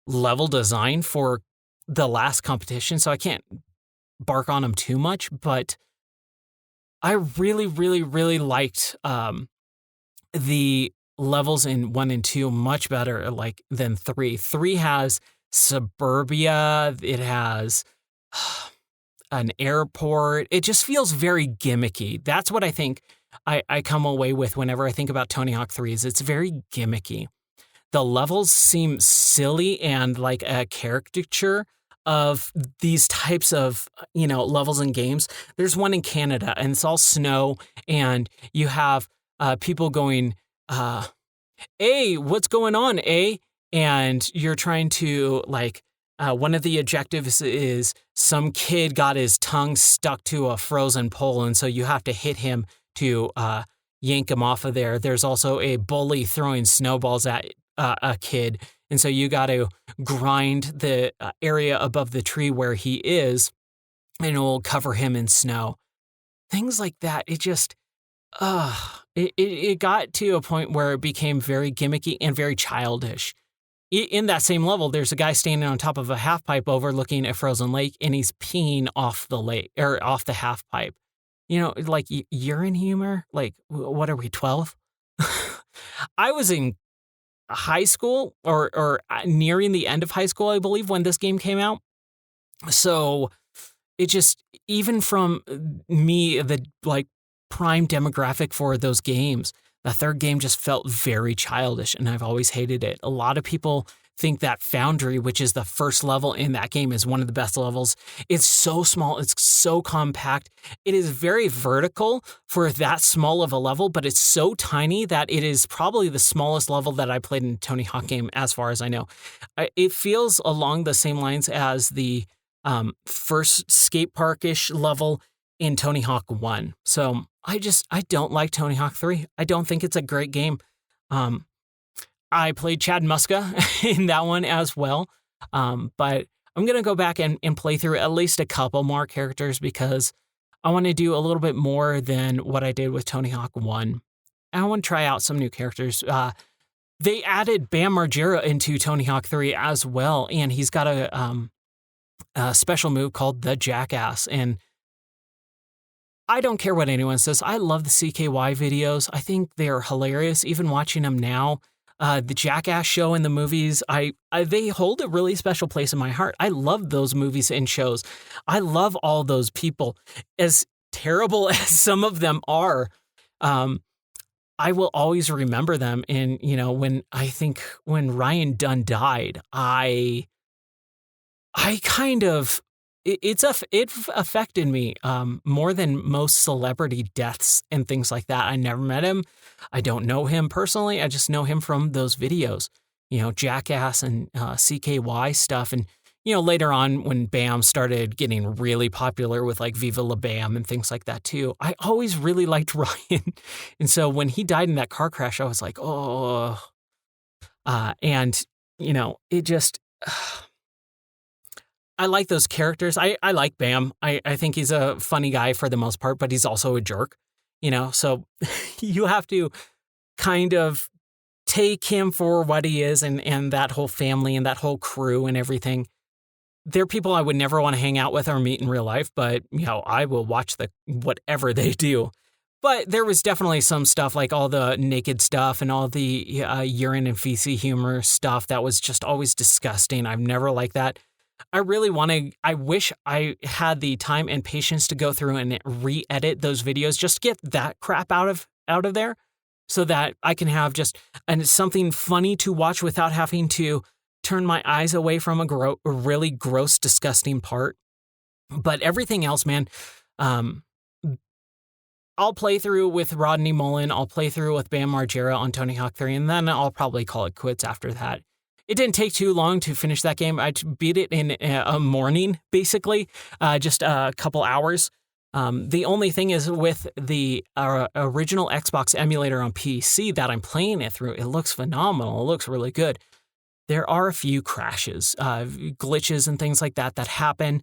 level design for the last competition, so I can't bark on them too much. But I really, really, really liked the levels in 1 and 2 much better than 3. 3 has suburbia. It has... an airport. It just feels very gimmicky. That's what I think I come away with whenever I think about Tony Hawk 3 is it's very gimmicky. The levels seem silly and like a caricature of these types of, levels in games. There's one in Canada and it's all snow and you have people going, hey, what's going on, eh? And you're trying to one of the objectives is some kid got his tongue stuck to a frozen pole, and so you have to hit him to yank him off of there. There's also a bully throwing snowballs at a kid, and so you got to grind the area above the tree where he is, and it will cover him in snow. Things like that. It just, it got to a point where it became very gimmicky and very childish. In that same level, there's a guy standing on top of a half pipe overlooking a frozen lake, and he's peeing off the lake or off the half pipe. Urine humor. What are we, 12? I was in high school or nearing the end of high school, I believe, when this game came out. So it just, even from me, the prime demographic for those games, the third game just felt very childish, and I've always hated it. A lot of people think that Foundry, which is the first level in that game, is one of the best levels. It's so small. It's so compact. It is very vertical for that small of a level, but it's so tiny that it is probably the smallest level that I played in a Tony Hawk game, as far as I know. It feels along the same lines as the first skate park-ish level in Tony Hawk 1. So I don't like Tony Hawk 3. I don't think it's a great game. I played Chad Muska in that one as well. But I'm going to go back and play through at least a couple more characters because I want to do a little bit more than what I did with Tony Hawk 1. I want to try out some new characters. They added Bam Margera into Tony Hawk 3 as well, and he's got a special move called the Jackass. And I don't care what anyone says. I love the CKY videos. I think they're hilarious. Even watching them now, the Jackass show and the movies, they hold a really special place in my heart. I love those movies and shows. I love all those people. As terrible as some of them are, I will always remember them. And, when Ryan Dunn died, I kind of it affected me more than most celebrity deaths and things like that. I never met him. I don't know him personally. I just know him from those videos, Jackass and CKY stuff. And, later on when Bam started getting really popular with like Viva La Bam and things like that too, I always really liked Ryan. And so when he died in that car crash, I was like, oh, and, it just... I like those characters. I like Bam. I think he's a funny guy for the most part, but he's also a jerk, so you have to kind of take him for what he is and that whole family and that whole crew and everything. They're people I would never want to hang out with or meet in real life, but, I will watch whatever they do. But there was definitely some stuff like all the naked stuff and all the urine and feces humor stuff that was just always disgusting. I've never liked that. I wish I had the time and patience to go through and re-edit those videos, just get that crap out of there so that I can have something funny to watch without having to turn my eyes away from a really gross, disgusting part. But everything else, man, I'll play through with Rodney Mullen. I'll play through with Bam Margera on Tony Hawk 3, and then I'll probably call it quits after that. It didn't take too long to finish that game. I beat it in a morning, basically, just a couple hours. The only thing is with the original Xbox emulator on PC that I'm playing it through, it looks phenomenal. It looks really good. There are a few crashes, glitches and things like that happen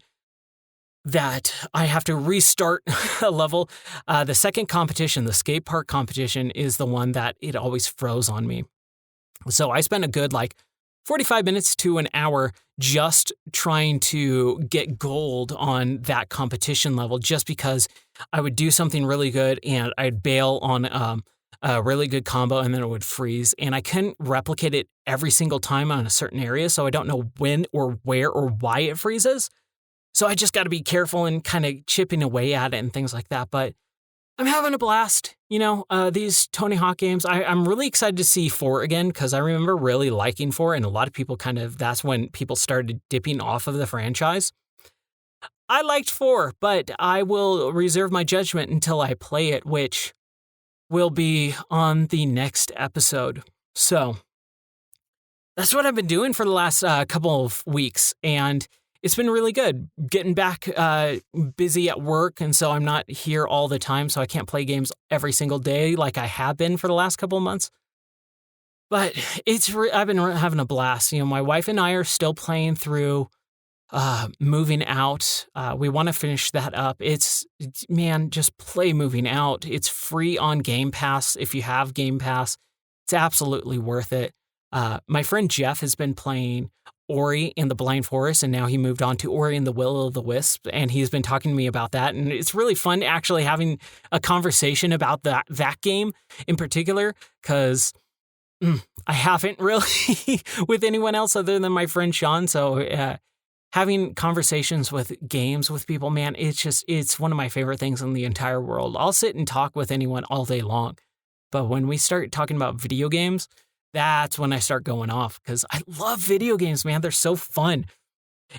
that I have to restart a level. The second competition, the skate park competition, is the one that it always froze on me. So I spent a good 45 minutes to an hour just trying to get gold on that competition level just because I would do something really good and I'd bail on a really good combo and then it would freeze. And I couldn't replicate it every single time on a certain area, so I don't know when or where or why it freezes. So I just got to be careful and kind of chipping away at it and things like that. But I'm having a blast. These Tony Hawk games, I'm really excited to see 4 again because I remember really liking 4, and a lot of people that's when people started dipping off of the franchise. I liked 4, but I will reserve my judgment until I play it, which will be on the next episode. So that's what I've been doing for the last couple of weeks, and it's been really good. Getting back busy at work, and so I'm not here all the time, so I can't play games every single day like I have been for the last couple of months. But I've been having a blast. My wife and I are still playing through Moving Out. We want to finish that up. Man, just play Moving Out. It's free on Game Pass. If you have Game Pass, it's absolutely worth it. My friend Jeff has been playing Ori and the Blind Forest, and now he moved on to Ori and the Will of the Wisp, and he's been talking to me about that, and it's really fun actually having a conversation about that game in particular, because I haven't really with anyone else other than my friend Sean, so having conversations with games with people, man, it's one of my favorite things in the entire world. I'll sit and talk with anyone all day long, but when we start talking about video games, that's when I start going off because I love video games, man. They're so fun.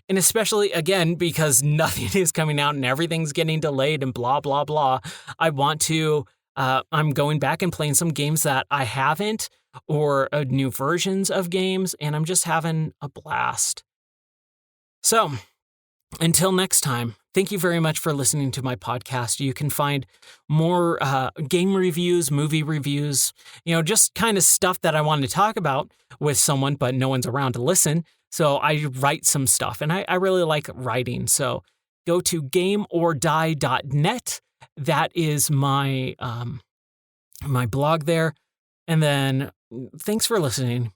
And especially, again, because nothing is coming out and everything's getting delayed and blah, blah, blah. I'm going back and playing some games that I haven't or new versions of games, and I'm just having a blast. So until next time, thank you very much for listening to my podcast. You can find more game reviews, movie reviews, just kind of stuff that I wanted to talk about with someone, but no one's around to listen. So I write some stuff, and I really like writing. So go to gameordie.net. That is my my blog there. And then thanks for listening.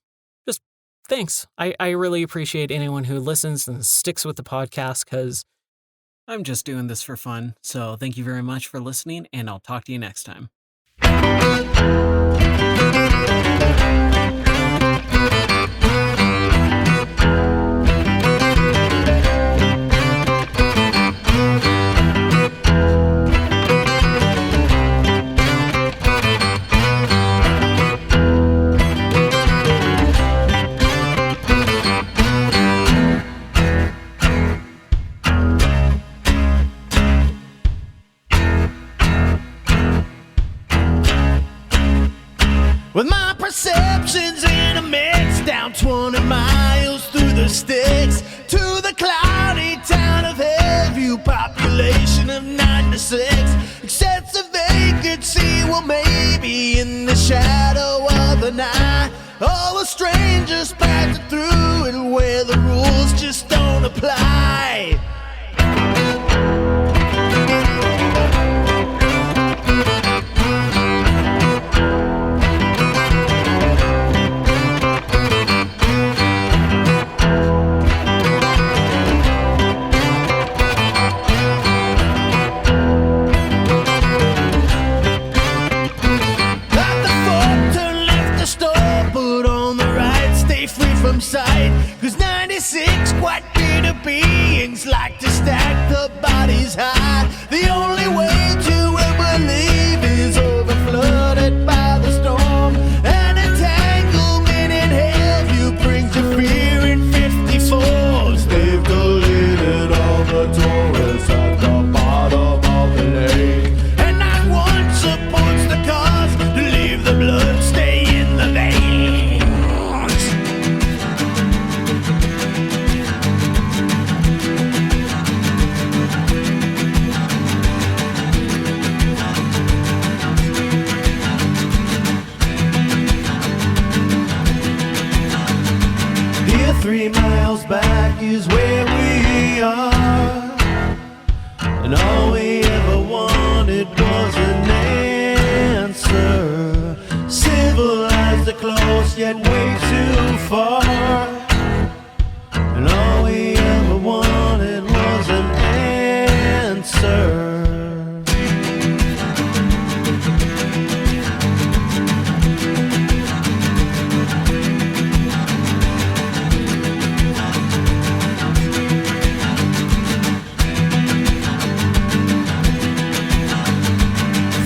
Just thanks. I really appreciate anyone who listens and sticks with the podcast because I'm just doing this for fun. So thank you very much for listening, and I'll talk to you next time. With my perceptions in a mix, down 20 miles through the sticks to the cloudy town of Hillview, population of 96. Excessive vacancy, well maybe in the shadow of the night. All the strangers passing through and where the rules just don't apply. From sight, 'cause 96 quite bitter beings like to stack the bodies high. The only way to ever leave is over flooded by the storm. An entanglement in Hillview brings you fear in 54s. They've deleted all the tourists at the bottom of the lake, and not one supports the cause to leave the blood stay in the veins. Here 3 miles back is where we are, and all we ever wanted was an answer. Civilized are close, yet way too far, and all we ever wanted was an answer.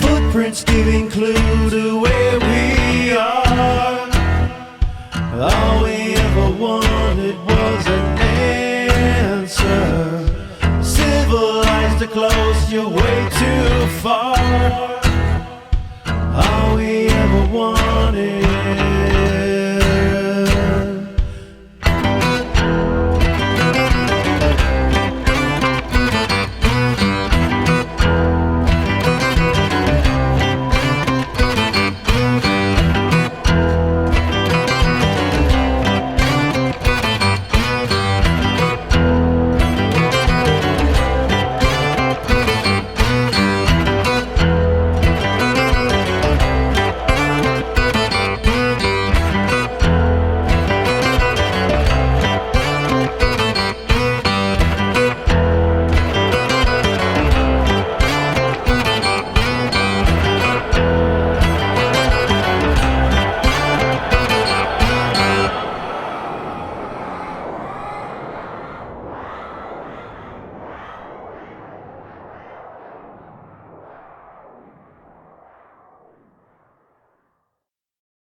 Footprints giving clue to where we are. All we ever wanted was an answer. Civilized are close, you're way too far. All we ever wanted